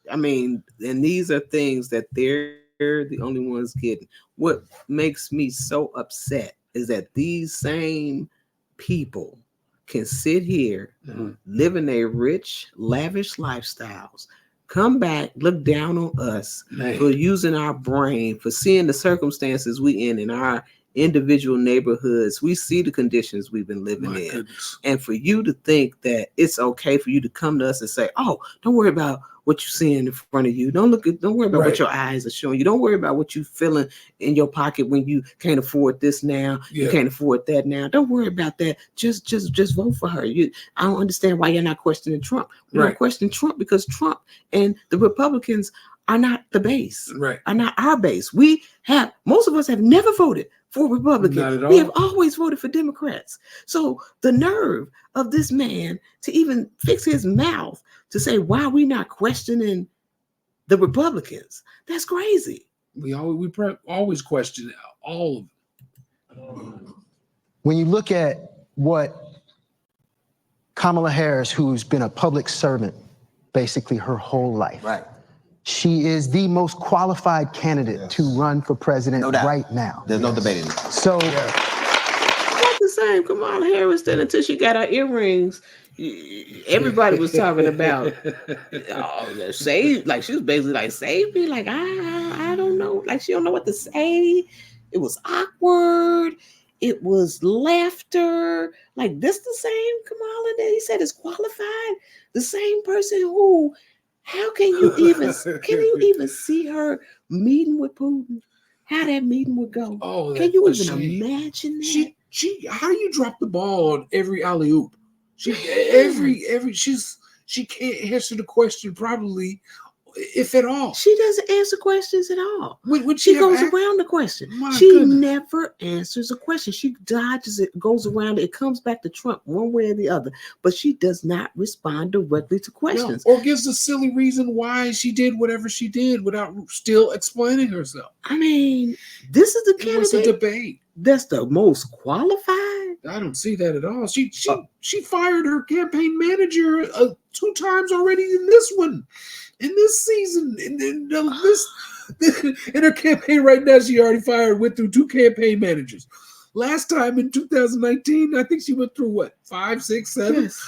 I mean, and these are things that they're the only ones getting. What makes me so upset is that these same people can sit here, living their rich, lavish lifestyles, come back, look down on us for using our brain, for seeing the circumstances we in our individual neighborhoods. We see the conditions we've been living in. Goodness. And for you to think that it's okay for you to come to us and say, oh, don't worry about what you see in front of you. Don't worry about what your eyes are showing you. Don't worry about what you feeling in your pocket when you can't afford this now. You can't afford that now. Don't worry about that. Just vote for her. I don't understand why you're not questioning Trump. We don't question Trump because Trump and the Republicans are not the base. Are not our base. Most of us have never voted for Republicans. Not at all. We have always voted for Democrats. So the nerve of this man to even fix his mouth to say, why are we not questioning the Republicans? That's crazy. We always question all of it. When you look at what Kamala Harris, who's been a public servant basically her whole life. She is the most qualified candidate to run for president right now. There's no debating it. So Not the same Kamala Harris did until she got her earrings. Everybody was talking about save, like she was basically like, save me. Like, I don't know. Like she don't know what to say. It was awkward. It was laughter. Like this the same Kamala that he said is qualified? The same person who, how can you even see her meeting with Putin? How that meeting would go? Oh, can you even imagine that? How do you drop the ball on every alley-oop? She can't answer the question probably, if at all. She doesn't answer questions at all. When she goes around the question. Never answers a question. She dodges it, goes around it. It comes back to Trump one way or the other. But she does not respond directly to questions. No, or gives a silly reason why she did whatever she did without still explaining herself. I mean, this is the candidate. It was a debate. That's the most qualified. I don't see that at all. She fired her campaign manager 2 times already in this one. In this season, in her campaign right now, she already went through 2 campaign managers. Last time in 2019, I think she went through what, 5, 6, 7? Yes.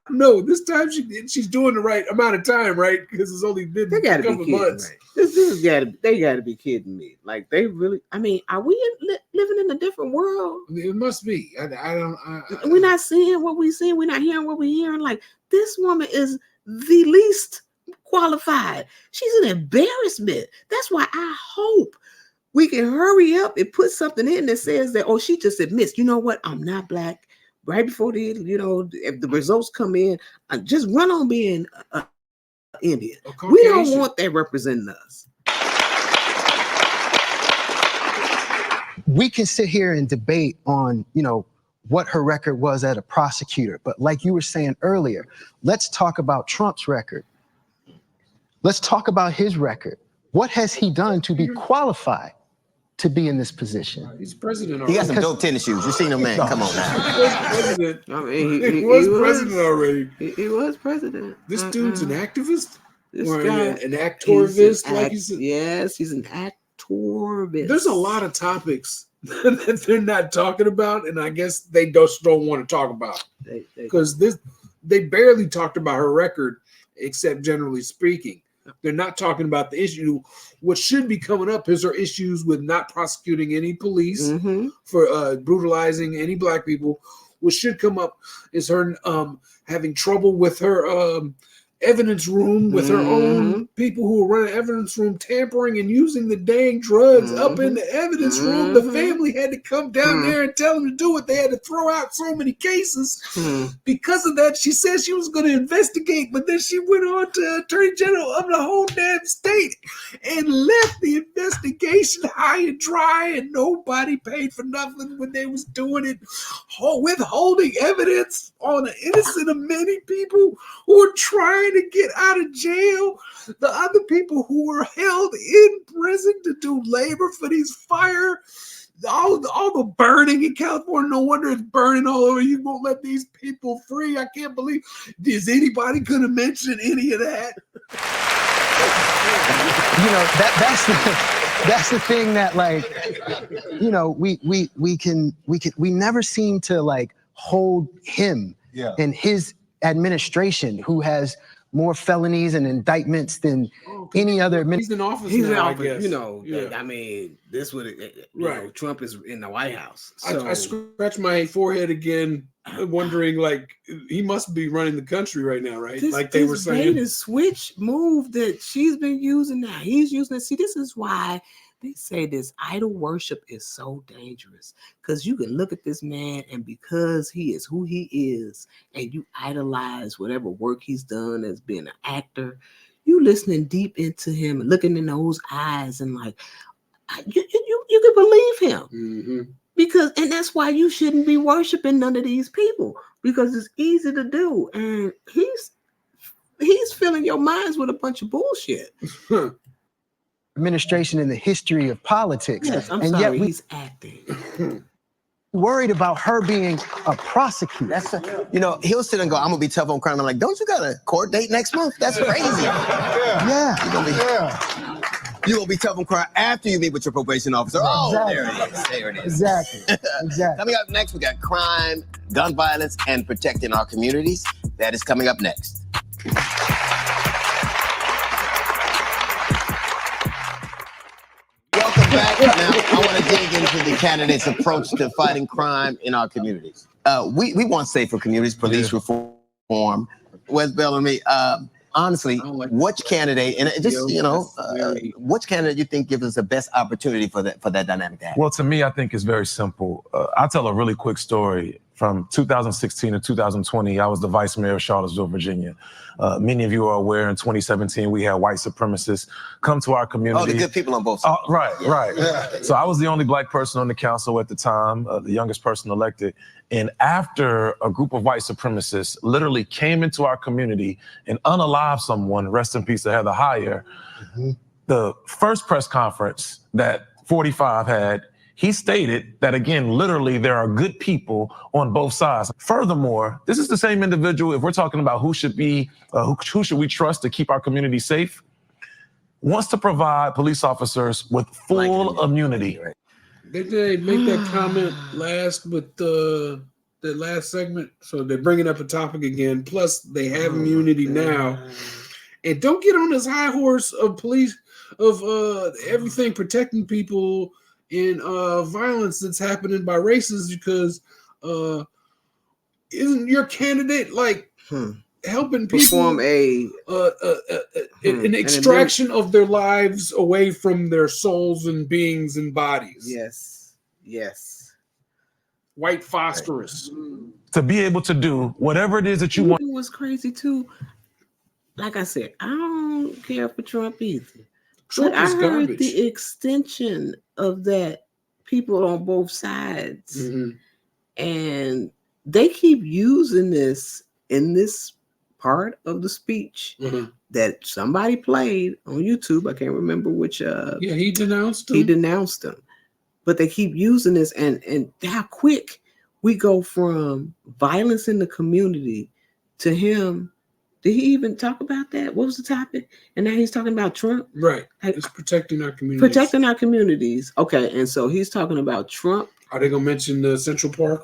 No, this time she's doing the right amount of time, right? Because it's only been a couple months. Right. They gotta be kidding me. Like they really. I mean, are we living in a different world? It must be. We're not seeing what we see. We're not hearing what we're hearing. Like this woman is the least qualified. She's an embarrassment. That's why I hope we can hurry up and put something in that says that, oh, she just admits, you know what, I'm not black. Right before if the results come in, just run on being Indian. We don't want that representing us. we can sit here and debate on, what her record was as a prosecutor. But like you were saying earlier, let's talk about Trump's record. Let's talk about his record. What has he done to be qualified to be in this position? He's president already. He got some dope tennis shoes. You seen him, man. Come on now. He was president. I mean, he was president already. He was president. This dude's an activist? This or guy, an actorvist, like you said? Yes, he's an actorvist. There's a lot of topics that they're not talking about, and I guess they just don't want to talk about. Because they barely talked about her record, except generally speaking. They're not talking about the issue. What should be coming up is her issues with not prosecuting any police for brutalizing any black people. What should come up is her having trouble with her evidence room, with her own people who are running evidence room, tampering and using the dang drugs up in the evidence room. The family had to come down there and tell them to do it. They had to throw out so many cases. Because of that, she said she was going to investigate, but then she went on to Attorney General of the whole damn state and left the investigation high and dry, and nobody paid for nothing when they was doing it, withholding evidence on the innocent of many people who were trying to get out of jail. The other people who were held in prison to do labor for these fire all the burning in California. No wonder it's burning all over. You won't let these people free. I can't believe. Is anybody going to mention any of that? You know, that's the thing that, like, you know, we never seem to like hold him and his administration, who has more felonies and indictments than any other He's in office He's in now, I office, guess. you know. Yeah. I mean, this would you know, Trump is in the White House. So I scratch my forehead again, wondering, like, he must be running the country right now, right? Like they were saying. bait and switch move that she's been using now. He's using it. See, this is why they say this idol worship is so dangerous, because you can look at this man, and because he is who he is, and you idolize whatever work he's done as being an actor, you listening deep into him and looking in those eyes, and like you can believe him. Mm-hmm. Because, and that's why you shouldn't be worshiping none of these people, because it's easy to do, and he's filling your minds with a bunch of bullshit. Administration in the history of politics. Yes, I'm and sorry, yet he's acting. Worried about her being a prosecutor. You know, he'll sit and go, I'm gonna be tough on crime. I'm like, don't you got a court date next month? That's crazy. Yeah. You're gonna be tough on crime after you meet with your probation officer. Oh, there it is. There it is. Exactly. Coming up next, we got crime, gun violence, and protecting our communities. That is coming up next. Welcome back. Now, I want to dig into the candidates' approach to fighting crime in our communities. We want safer communities, police reform. Wes Bellamy, honestly, which candidate, and just, you know, which candidate you think gives us the best opportunity for that dynamic to happen? Well, to me, I think it's very simple. I'll tell a really quick story. From 2016 to 2020, I was the vice mayor of Charlottesville, Virginia. Many of you are aware, in 2017, we had white supremacists come to our community. Oh, the good people on both sides. Right. Yeah. So I was the only black person on the council at the time, the youngest person elected. And after a group of white supremacists literally came into our community and unalived someone, rest in peace to Heather Heyer, the first press conference that 45 had, he stated that, again, literally, there are good people on both sides. Furthermore, this is the same individual, if we're talking about who should be, who should we trust to keep our community safe, wants to provide police officers with full immunity. Did they make that comment last with the last segment? So they're bringing up a topic again. Plus, they have immunity now. And don't get on this high horse of police, of everything protecting people in violence that's happening by races, because isn't your candidate like helping people perform an extraction of their lives away from their souls and beings and bodies? Yes. White phosphorus. To be able to do whatever it is that you want. It was crazy too. Like I said, I don't care for Trump either. Trump but is I heard garbage. the extension of that, people on both sides, and they keep using this in this part of the speech that somebody played on YouTube. I can't remember which. He denounced them. He denounced them, but they keep using this, and how quick we go from violence in the community to him. Did he even talk about that? What was the topic? And now he's talking about Trump. Right. It's protecting our communities. Protecting our communities. Okay, and so he's talking about Trump. Are they gonna mention the Central Park?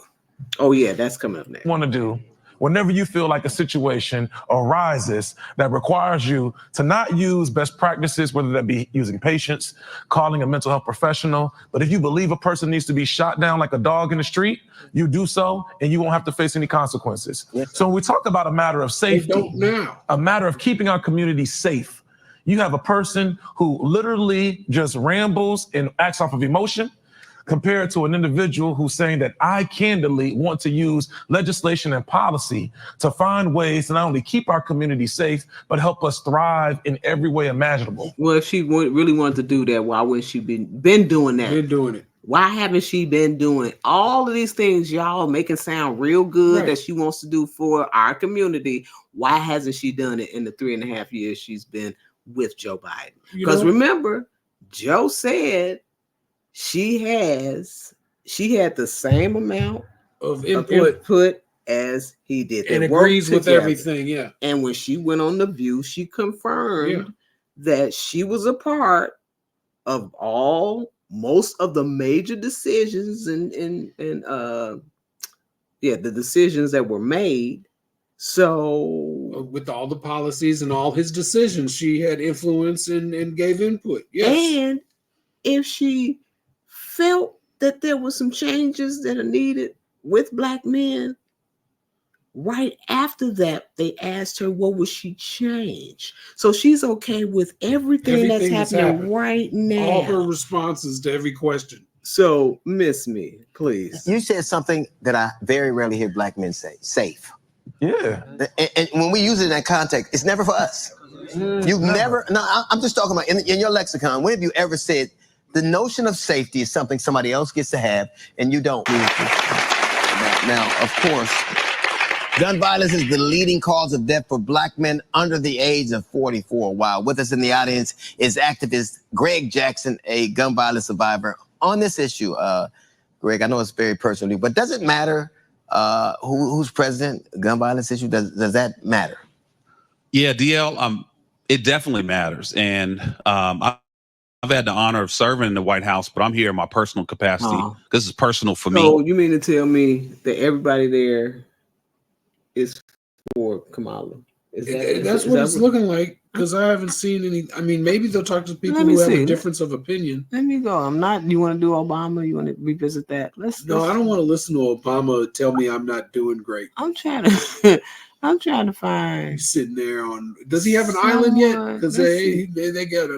Oh yeah, that's coming up next. Want to do whenever you feel like a situation arises that requires you to not use best practices, whether that be using patience, calling a mental health professional, but if you believe a person needs to be shot down like a dog in the street, you do so, and you won't have to face any consequences. So when we talk about a matter of safety, a matter of keeping our community safe, you have a person who literally just rambles and acts off of emotion, compared to an individual who's saying that I candidly want to use legislation and policy to find ways to not only keep our community safe, but help us thrive in every way imaginable. Well, if she really wanted to do that, why wouldn't she been doing that? Been doing it. Why haven't she been doing all of these things y'all making sound real good that she wants to do for our community? Why hasn't she done it in the 3.5 years she's been with Joe Biden? Because remember, Joe said she had the same amount of input as he did. and They worked agrees with together. everything. Yeah. And when she went on The View, she confirmed that she was a part of most of the major decisions and the decisions that were made. So with all the policies and all his decisions, she had influence and gave input. Yes. And if she felt that there were some changes that are needed with Black men, right after that, they asked her what would she change. So she's okay with everything that's happening right now. All her responses to every question. So, Miss Me, please. You said something that I very rarely hear Black men say: safe. Yeah. And when we use it in that context, it's never for us. You've never. No, I'm just talking about in your lexicon. When have you ever said the notion of safety is something somebody else gets to have and you don't? Now, of course, gun violence is the leading cause of death for Black men under the age of 44. Wow. With us in the audience is activist Greg Jackson, a gun violence survivor. On this issue, Greg, I know it's very personal, but does it matter who's president? Gun violence issue, does that matter? Yeah, DL, it definitely matters. And I've had the honor of serving in the White House, but I'm here in my personal capacity. This is personal for me. So you mean to tell me that everybody there is for Kamala? That's what it's looking like, because I haven't seen any. I mean, maybe they'll talk to people who have a difference of opinion. Let me go. I'm not. You want to do Obama? You want to revisit that? I don't want to listen to Obama tell me I'm not doing great. I'm trying to find. He's sitting there on. Does he have an island yet? Because they got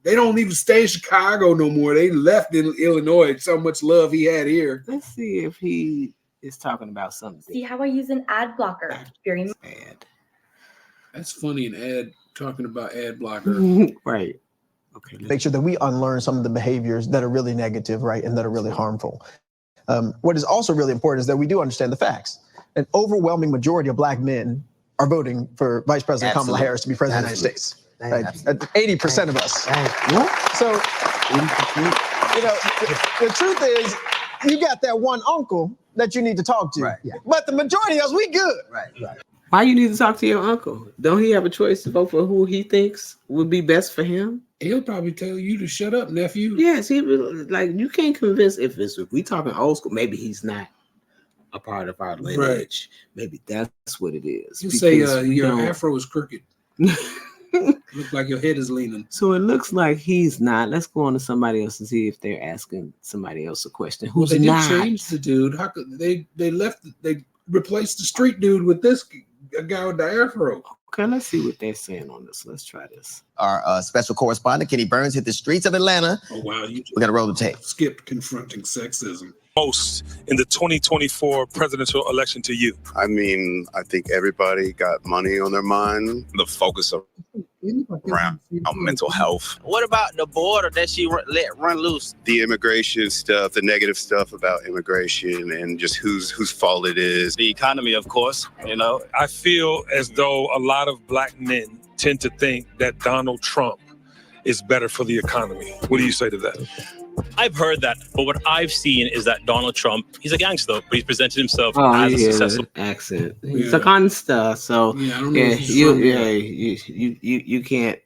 they don't even stay in Chicago no more. They left in Illinois. So much love he had here. Let's see if he is talking about something. See how I use an ad blocker. Very bad. That's funny, an ad talking about ad blocker. Right. Okay. Make sure that we unlearn some of the behaviors that are really negative, right, and that are really harmful. What is also really important is that we do understand the facts. An overwhelming majority of Black men are voting for Vice President Kamala Harris to be president of the United States. Right? 80% of us. So, the truth is, you got that one uncle that you need to talk to. Right. But the majority of us, we good. Right. Why you need to talk to your uncle? Don't he have a choice to vote for who he thinks would be best for him? He'll probably tell you to shut up, nephew. Yes, you can't convince if we talking old school. Maybe he's not a part of our lineage. Right. Maybe that's what it is. You say your afro is crooked. Look like your head is leaning. So it looks like he's not. Let's go on to somebody else and see if they're asking somebody else a question. Who's they not? Did change the dude. How could they replaced the street dude with this guy with the afro? Okay, let's see what they're saying on this. Let's try this. Our special correspondent, Kenny Burns, hit the streets of Atlanta. Oh, wow. We're going to roll the tape. Skip confronting sexism. Most in the 2024 presidential election to you? I mean, I think everybody got money on their mind. The focus around mental health. What about the border that she let run loose? The immigration stuff, the negative stuff about immigration and just whose fault it is. The economy, of course, I feel as though a lot of Black men tend to think that Donald Trump is better for the economy. What do you say to that? I've heard that, but what I've seen is that Donald Trump, he's a gangster, but he's presented himself as a successful accent. He's a gangster, so you can't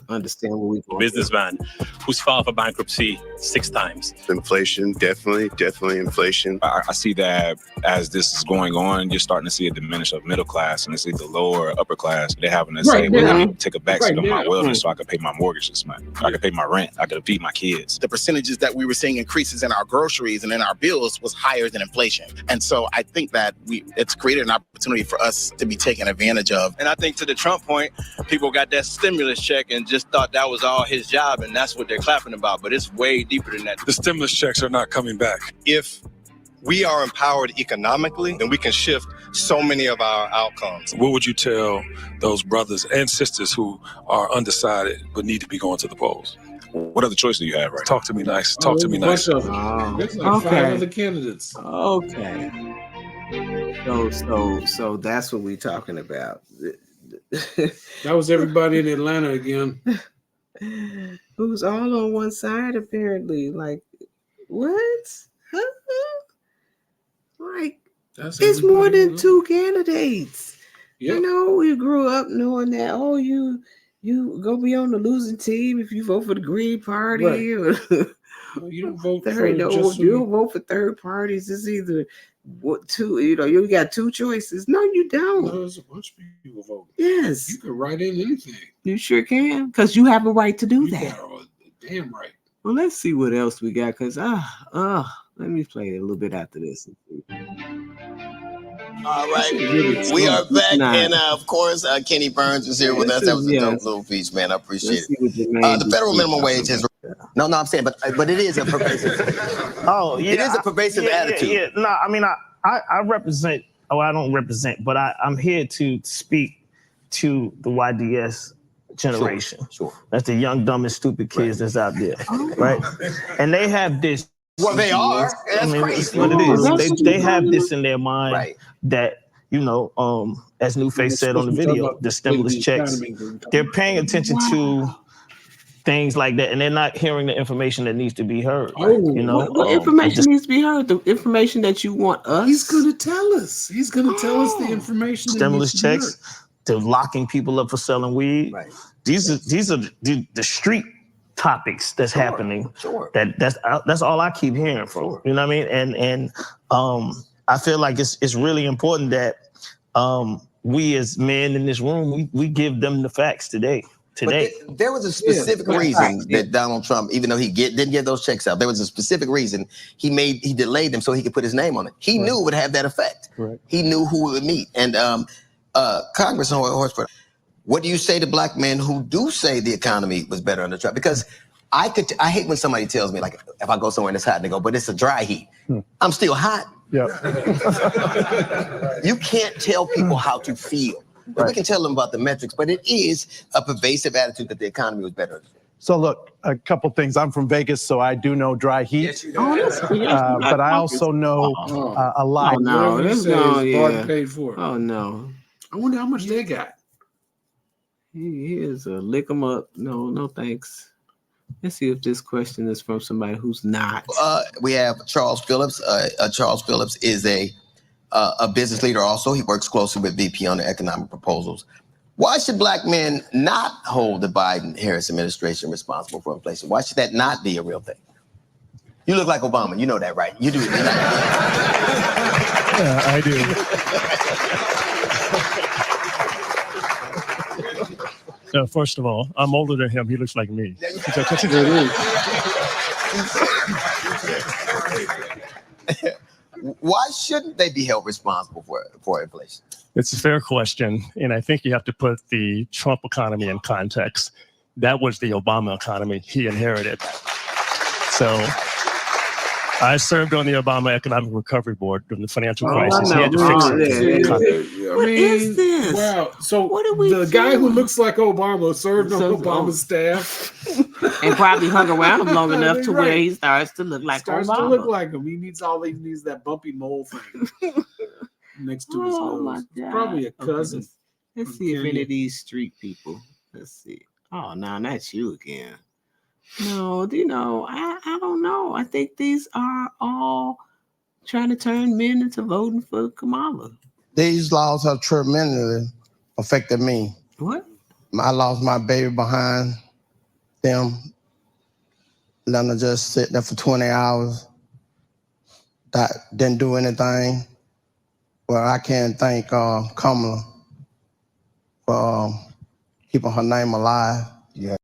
understand what we businessman who's filed for bankruptcy 6 times. Inflation, definitely inflation. I see that as this is going on, you're starting to see a diminish of middle class, and it's either lower or upper class. They're having to say, well, I need to take a backseat on my wellness so I can pay my mortgage this month. I can pay my rent. I can feed my kids. The percentages that we were seeing increases in our groceries and in our bills was higher than inflation. And so I think that it's created an opportunity for us to be taken advantage of. And I think to the Trump point, people got that stimulus check and just thought that was all his job, and that's what they're clapping about. But it's way deeper than that. The stimulus checks are not coming back. If we are empowered economically, then we can shift so many of our outcomes. What would you tell those brothers and sisters who are undecided but need to be going to the polls? What other choice do you have right Talk to me nice. Talk to me nice. There's like 5 other candidates. Okay. So that's what we're talking about. That was everybody in Atlanta again. Who's all on one side apparently. Like What? Huh? Like, That's it's more everybody than was- two candidates. Yep. You know, we grew up knowing that. Oh, you go be on the losing team if you vote for the Green Party. Right. Or No, you don't vote third, for no, just you don't vote for third parties. It's either what two. You know, you got two choices. No, you don't. No, there's a bunch of people voting. Yes, You can write in anything. you sure can, because you have a right to do You that. got all damn right. Well, let's see what else we got. Cause let me play it a little bit after this. All right, Really we are tough. back, Nah. and of course, Kenny Burns was here with us. That was a dope little piece, man. I appreciate Let's see what it. The federal minimum wage has. No, I'm saying, but it is a pervasive. Oh, yeah. It is a pervasive attitude. Yeah. No, I mean, I represent. Oh, I don't represent, but I'm here to speak to the YDS generation. Sure. That's the young, dumb, and stupid kids that's out there, right? And they have this. Well, they are. That's crazy. It's what it is. They have this in their mind that, you know, as Newface said on the video, the stimulus checks, they're paying attention to things like that, and they're not hearing the information that needs to be heard. You know, what information needs to be heard? The information that you want us. He's gonna tell us. He's gonna tell us the information. Stimulus that needs to be checks, to locking people up for selling weed. Right. These are the street topics that's happening. Sure. That's all I keep hearing from. Sure. You know what I mean? And I feel like it's really important that we as men in this room we give them the facts today. But there was a specific reason that Donald Trump, even though he didn't get those checks out, there was a specific reason he delayed them so he could put his name on it. He knew it would have that effect. Right. He knew who it would meet. And Congressman Horsford, what do you say to black men who do say the economy was better under Trump? Because I hate when somebody tells me, like, if I go somewhere and it's hot, and they go, but it's a dry heat. I'm still hot. Yeah. You can't tell people how to feel. Right. We can tell them about the metrics, but it is a pervasive attitude that the economy was better. So look, a couple things. I'm from Vegas, so I do know dry heat. Yes, you do. But I also know a lot. Oh no, Whatever you say is Bart paid for. Oh no. I wonder how much they got. He is a lick 'em up. No thanks. Let's see if this question is from somebody who's not. We have Charles Phillips. Charles Phillips is a business leader also. He works closely with VP on the economic proposals. Why should black men not hold the Biden-Harris administration responsible for inflation? Why should that not be a real thing? You look like Obama. You know that, right? You do. Yeah, I do. First of all, I'm older than him. He looks like me. Why shouldn't they be held responsible for inflation? It's a fair question, and I think you have to put the Trump economy in context. That was the Obama economy he inherited. So I served on the Obama Economic Recovery Board during the financial crisis. He had to fix it. What is this? Wow. So what are we the guy who doing? looks like Obama served on Obama's staff. And probably hung around him long enough to where he starts to look like Starts Obama. to look like him. He needs that bumpy mole thing next to his Oh my nose. God. Probably a Okay, cousin. let's see if any of these street people. Let's see. Oh, no, that's you again. No, I don't know. I think these are all trying to turn men into voting for Kamala. These laws have tremendously affected me. What? I lost my baby behind them. Let them just sit there for 20 hours. That didn't do anything. Well, I can't thank Kamala for keeping her name alive. Yeah.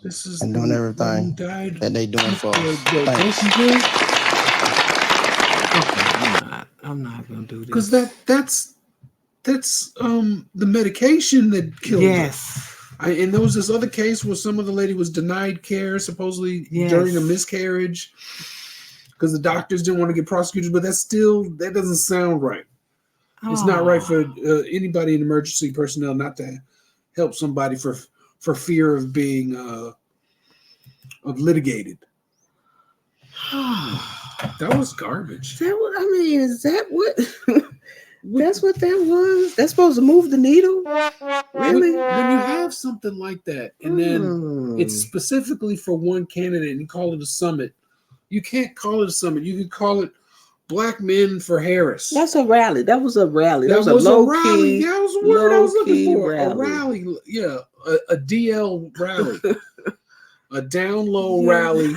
This is and doing everything that they doing for us. I'm not gonna do this. Because that's the medication that killed her. And there was this other case where some of the lady was denied care supposedly during a miscarriage because the doctors didn't want to get prosecuted, but that doesn't sound right. It's not right for anybody in emergency personnel not to help somebody for fear of being litigated. That was garbage. Is that what? That's what that was? That's supposed to move the needle? Really? When you have something like that, and then it's specifically for one candidate, and you call it a summit, You can't call it a summit. You could call it Black Men for Harris. That's a rally. That was a rally. That was a low key. That was the word I was looking for. Rally. A rally. Yeah, a DL rally. A down low rally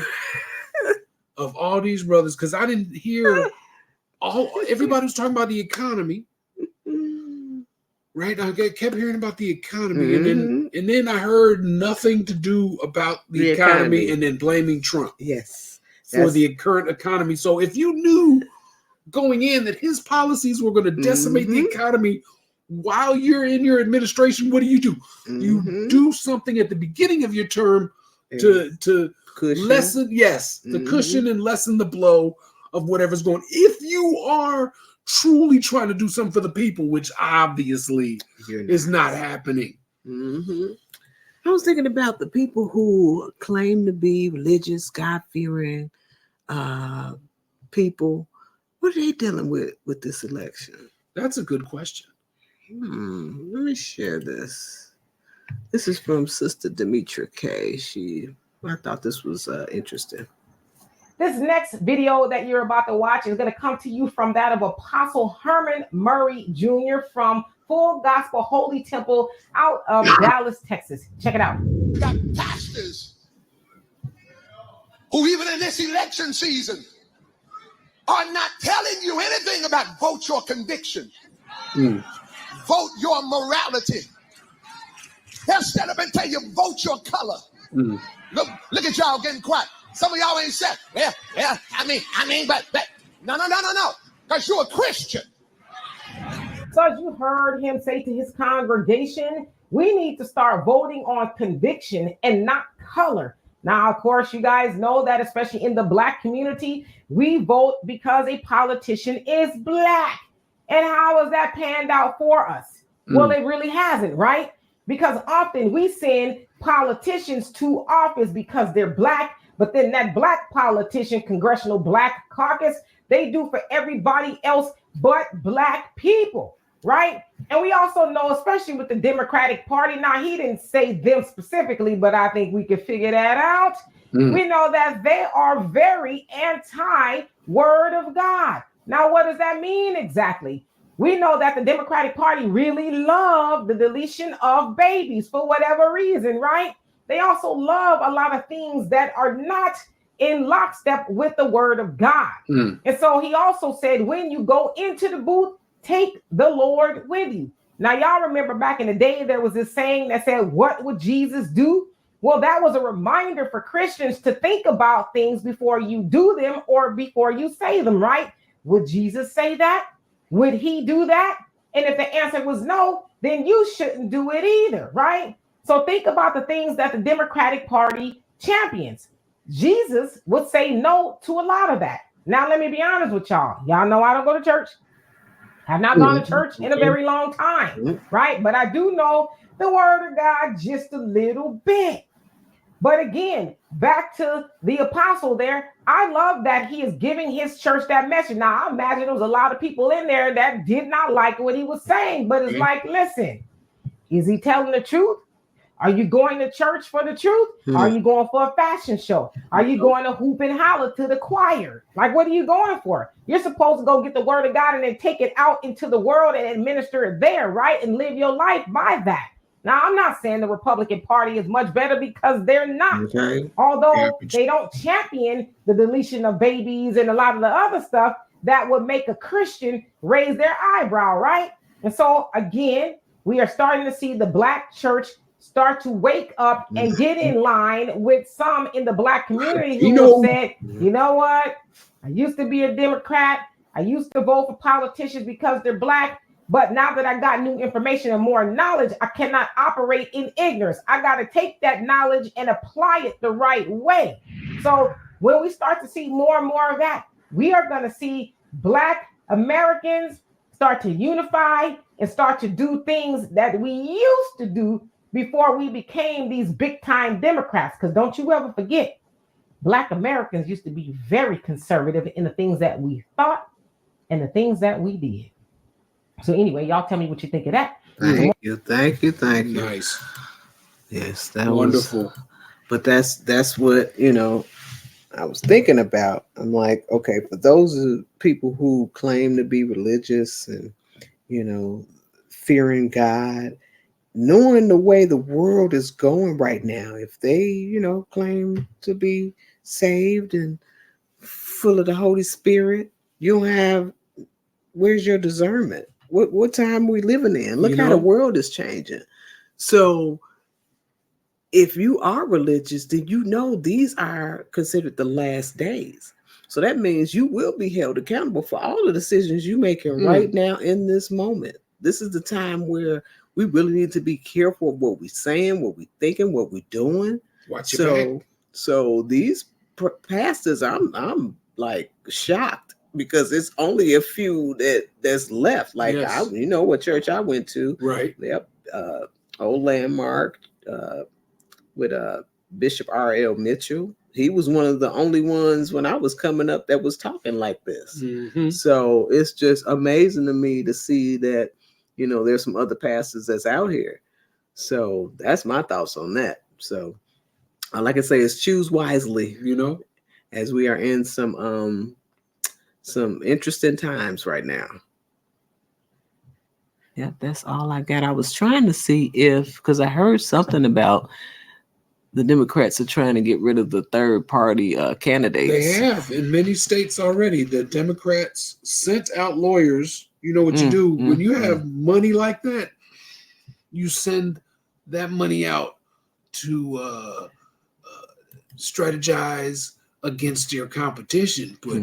of all these brothers. Because I didn't hear everybody was talking about the economy. Right, I kept hearing about the economy, and then I heard nothing to do about the economy, and then blaming Trump. Yes, for the current economy. So if you knew going in that his policies were going to decimate the economy while you're in your administration, what do? You do something at the beginning of your term to cushion. Lessen, the cushion and lessen the blow of whatever's going. If you are truly trying to do something for the people, which obviously is not happening. I was thinking about the people who claim to be religious, God-fearing people. What are they dealing with this election? That's a good question. Let me share this. This is from Sister Demetra K. I thought this was interesting. This next video that you're about to watch is going to come to you from that of Apostle Herman Murray Jr. from Full Gospel Holy Temple out of Dallas, Texas. Check it out. Got pastors who even in this election season are not telling you anything about vote your conviction, vote your morality. They'll stand up and tell you vote your color. Look at y'all getting quiet. Some of y'all ain't said, I mean, but no, because you're a Christian. So as you heard him say to his congregation, we need to start voting on conviction and not color. Now, of course, you guys know that especially in the Black community, we vote because a politician is Black. And how has that panned out for us? Well, it really hasn't, right? Because often we send politicians to office because they're Black, but then that Black politician, Congressional Black Caucus, they do for everybody else but Black people, right? And we also know, especially with the Democratic Party, now he didn't say them specifically, but I think we can figure that out. We know that they are very anti-Word of God. Now, what does that mean exactly? We know that the Democratic Party really loved the deletion of babies for whatever reason, right? They also love a lot of things that are not in lockstep with the Word of God. And so he also said, when you go into the booth, take the Lord with you. Now, y'all remember back in the day, there was this saying that said, what would Jesus do? Well, that was a reminder for Christians to think about things before you do them or before you say them, right? Would Jesus say that? Would he do that? And if the answer was no, then you shouldn't do it either, right? So think about the things that the Democratic Party champions. Jesus would say no to a lot of that. Now, let me be honest with y'all. Y'all know I don't go to church. Have not gone to church in a very long time, right? But I do know the Word of God just a little bit. But again, back to the apostle there, I love that he is giving his church that message. Now, I imagine there was a lot of people in there that did not like what he was saying, but it's like, listen, is he telling the truth? Are you going to church for the truth? Are you going for a fashion show? Are you going to hoop and holler to the choir? Like, what are you going for? You're supposed to go get the Word of God and then take it out into the world and administer it there, right? And live your life by that. Now, I'm not saying the Republican Party is much better because they're not. Although they don't champion the deletion of babies and a lot of the other stuff that would make a Christian raise their eyebrow, right? And so, again, we are starting to see the Black church start to wake up and get in line with some in the Black community who said, you know what? I used to be a Democrat. I used to vote for politicians because they're Black. But now that I got new information and more knowledge, I cannot operate in ignorance. I got to take that knowledge and apply it the right way. So when we start to see more and more of that, we are going to see Black Americans start to unify and start to do things that we used to do before we became these big time Democrats. Because don't you ever forget, Black Americans used to be very conservative in the things that we thought and the things that we did. So anyway, y'all tell me what you think of that. Thank you. Nice. Yes, that wonderful. was, but that's what, I was thinking about, I'm like, okay, for those people who claim to be religious and, you know, fearing God, knowing the way the world is going right now, if they, you know, claim to be saved and full of the Holy Spirit, you don't have, where's your discernment? What time we living in? Look how the world is changing. So if you are religious, then you know these are considered the last days. So that means you will be held accountable for all the decisions you're making right now in this moment. This is the time where we really need to be careful of what we're saying, what we're thinking, what we're doing. Watch your back. So these pastors, I'm like shocked because it's only a few that's left. Like I, you know what church I went to, right? Yep, Old Landmark. With Bishop R.L. Mitchell. He was one of the only ones when I was coming up that was talking like this. So it's just amazing to me to see that, you know, there's some other pastors that's out here. So that's my thoughts on that. So like I say, is choose wisely, you know, as we are in some interesting times right now. Yeah, that's all I got. I was trying to see if, because I heard something about the Democrats are trying to get rid of the third party candidates. They have in many states already. The Democrats sent out lawyers. You know what you do when you have money like that? You send that money out to strategize against your competition. But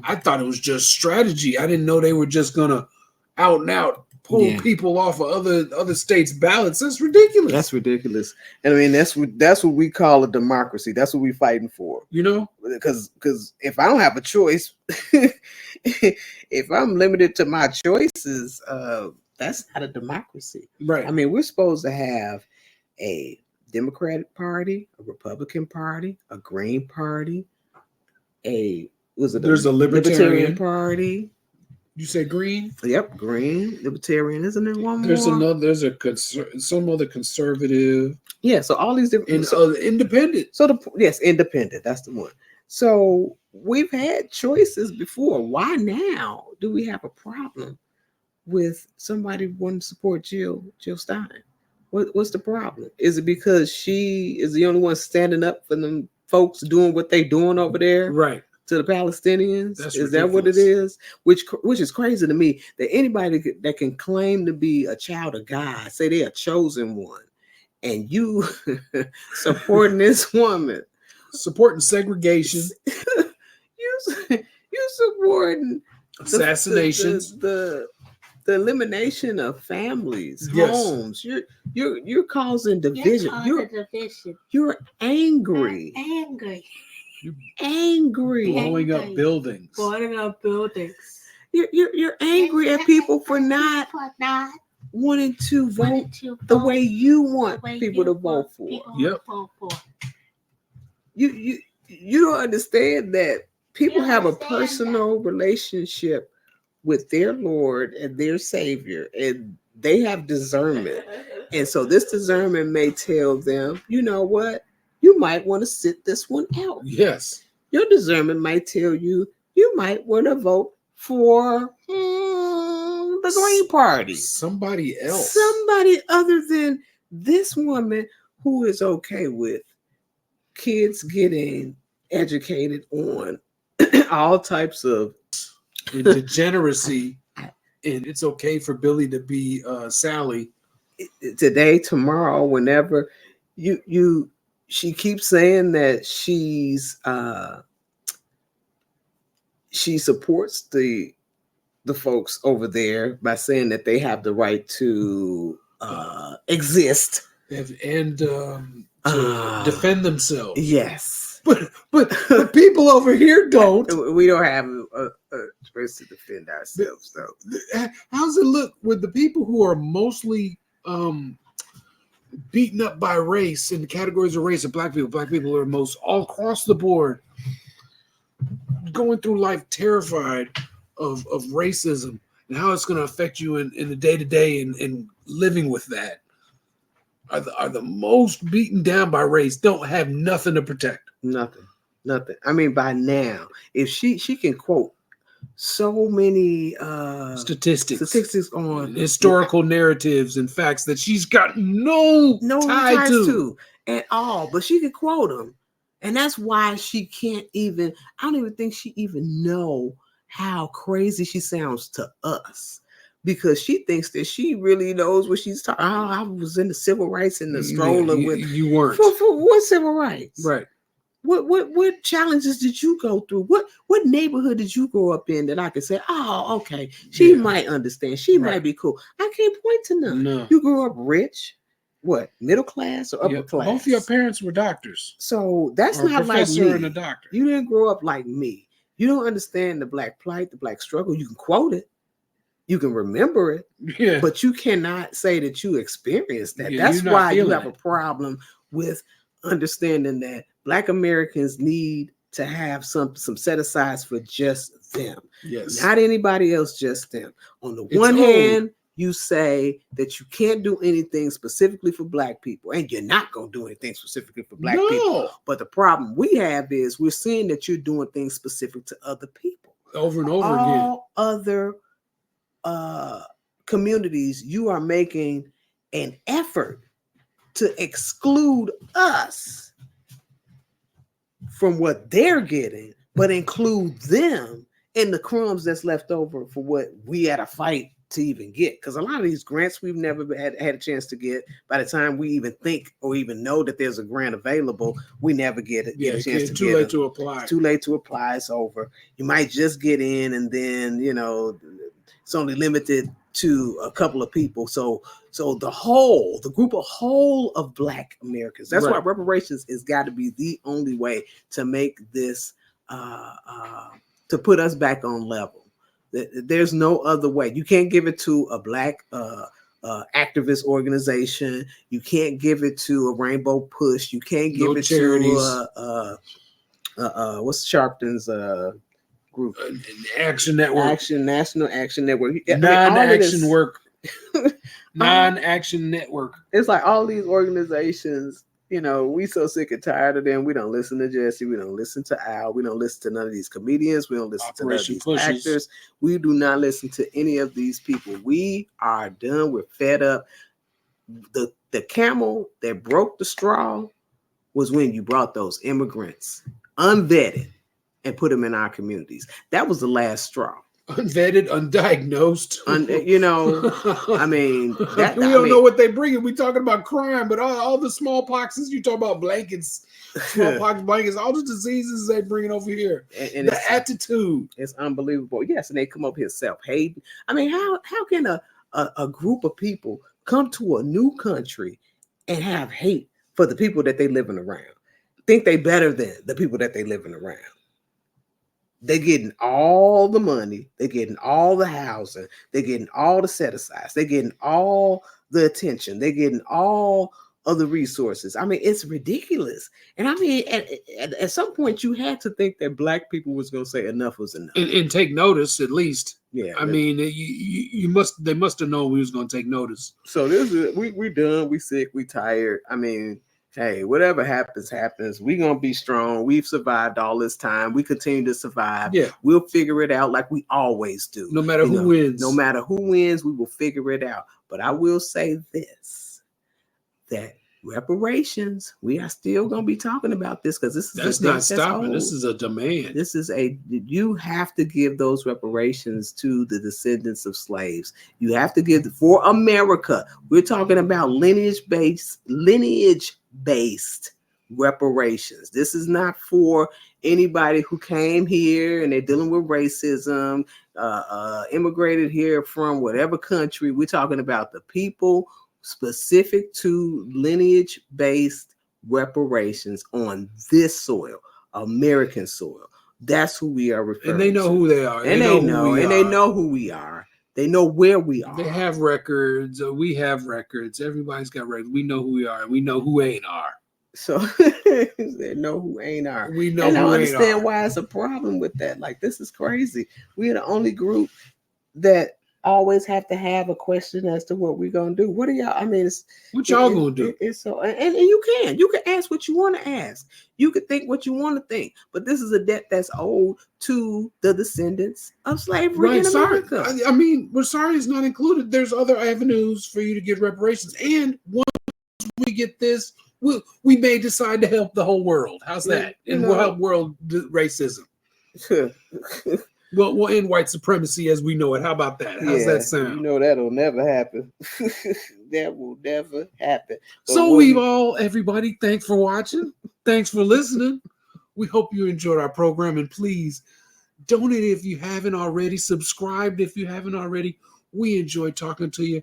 I thought it was just strategy. I didn't know they were just gonna out and out pull people off of other states' ballots. That's ridiculous. That's ridiculous. And I mean, that's what we call a democracy. That's what we're fighting for. You know, because if I don't have a choice, if I'm limited to my choices, that's not a democracy. Right. I mean, we're supposed to have a Democratic Party, a Republican Party, a Green Party, there's a Libertarian Party. You say Green? Yep, Green, Libertarian. Isn't there one There's more? another. There's some other conservative. Yeah, so all these different independent. So independent. That's the one. So we've had choices before. Why now do we have a problem with somebody wanting to support Jill Stein? What's the problem? Is it because she is the only one standing up for them folks doing what they doing over there? Right. To the Palestinians? That's is that what it is? Which is crazy to me that anybody that can claim to be a child of God, say they're a chosen one, and you supporting this woman, supporting segregation, you supporting assassinations, the elimination of families, homes. You're causing division. You're angry. Angry. Blowing up buildings. You're angry at people for not wanting to vote the way you want people to vote for. Yep. You don't understand that people have a personal relationship with their Lord and their Savior, and they have discernment. And so this discernment may tell them, you know what? You might want to sit this one out. Yes. Your discernment might tell you, you might want to vote for the Green Party. Somebody else. Somebody other than this woman who is okay with kids getting educated on all types of degeneracy. And it's okay for Billy to be Sally. Today, tomorrow, whenever she keeps saying that she supports the folks over there by saying that they have the right to exist and to defend themselves. Yes, but people over here don't. We don't have a choice to defend ourselves, though. How's it look with the people who are mostly beaten up by race in the categories of race of black people? Black people are most all across the board going through life terrified of racism and how it's going to affect you in the day-to-day and living with that. Are the most beaten down by race, don't have nothing to protect. Nothing. Nothing. I mean, by now, if she can quote so many statistics on historical narratives and facts that she's got no ties to at all, but she can quote them, and that's why she can't even. I don't even think she even know how crazy she sounds to us, because she thinks that she really knows what she's talking. Oh, I was in the civil rights in the stroller with you weren't for what civil rights, right? What challenges did you go through? What neighborhood did you grow up in that I could say, oh, okay, she might understand. She might be cool. I can't point to none. No. You grew up rich, what, middle class or upper class? Both of your parents were doctors. So that's or not a professor like me. and a doctor. You didn't grow up like me. You don't understand the Black plight, the Black struggle. You can quote it. You can remember it, but you cannot say that you experienced that. That's why you have a problem with understanding that Black Americans need to have some set asides for just them. Yes. Not anybody else, just them. On the one hand, you say that you can't do anything specifically for Black people, and you're not going to do anything specifically for Black people. But the problem we have is we're seeing that you're doing things specific to other people. Over and over again. All other communities, you are making an effort to exclude us from what they're getting, but include them in the crumbs that's left over for what we had to fight to even get. Because a lot of these grants we've never had a chance to get. By the time we even think or even know that there's a grant available, we never get a chance to get it. Too late to apply. It's too late to apply. It's over. You might just get in, and then it's only limited to a couple of people. So the group of Black Americans. That's why reparations has got to be the only way to make this to put us back on level. There's no other way. You can't give it to a Black activist organization. You can't give it to a Rainbow Push. You can't give it charities. To what's Sharpton's group? Action Network. National Action Network. Non-action work. Non-action network. It's like all these organizations, we so sick and tired of them. We don't listen to Jesse. We don't listen to Al. We don't listen to none of these comedians. We don't listen to none of these actors. We do not listen to any of these people. We are done. We're fed up. The camel that broke the straw was when you brought those immigrants, unvetted, and put them in our communities. That was the last straw. Unvetted, undiagnosed. I mean, we don't know what they bring. We talking about crime, but all the smallpoxes, you talk about blankets, smallpox blankets, all the diseases they bringing over here. And the attitude. It's unbelievable. Yes, and they come up here self-hating. I mean, how can a group of people come to a new country and have hate for the people that they living around? Think they better than the people that they living around. They're getting all the money. They're getting all the housing. They're getting all the set-asides. They're getting all the attention. They're getting all of the resources. I mean, it's ridiculous. And I mean, at some point, you had to think that Black people was going to say enough was enough. And take notice, at least. Yeah. I mean, they must have known we was going to take notice. So we done. We sick. We tired. I mean, hey, whatever happens, happens. We're going to be strong. We've survived all this time. We continue to survive. Yeah. We'll figure it out like we always do. No matter who wins. No matter who wins, we will figure it out. But I will say this, that reparations, we are still going to be talking about this because this is that's not stopping. This is a demand. You have to give those reparations to the descendants of slaves. You have to give for America. We're talking about lineage-based reparations. This is not for anybody who came here and they're dealing with racism, immigrated here from whatever country. We're talking about the people specific to lineage-based reparations on this soil, American soil. That's who we are referring to. And they know who they are. And they know who we are. They know where we are. They have records. We have records. Everybody's got records. We know who we are, and we know who ain't are. So they know who ain't are. We know and who I ain't understand are. why it's a problem with that. Like, this is crazy. We're the only group that always have to have a question as to what we're gonna do. What are y'all? I mean, what y'all gonna do? It's so, and you can ask what you want to ask. You can think what you want to think. But this is a debt that's owed to the descendants of slavery in America. I mean, we're sorry it's not included. There's other avenues for you to get reparations, and once we get this, we may decide to help the whole world. How's that? And we'll help world racism. We'll end white supremacy as we know it. How about that? How's that sound? You know that'll never happen. That will never happen. But so everybody, thanks for watching. Thanks for listening. We hope you enjoyed our program, and please donate if you haven't already. Subscribe if you haven't already. We enjoy talking to you.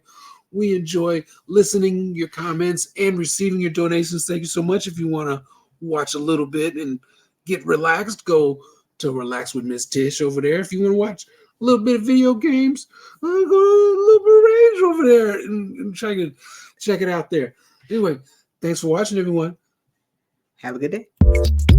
We enjoy listening your comments and receiving your donations. Thank you so much. If you want to watch a little bit and get relaxed, go to Relax with Miss Tish over there. If you want to watch a little bit of video games, go to a little bit of Rage over there and check it out there. Anyway, thanks for watching, everyone. Have a good day.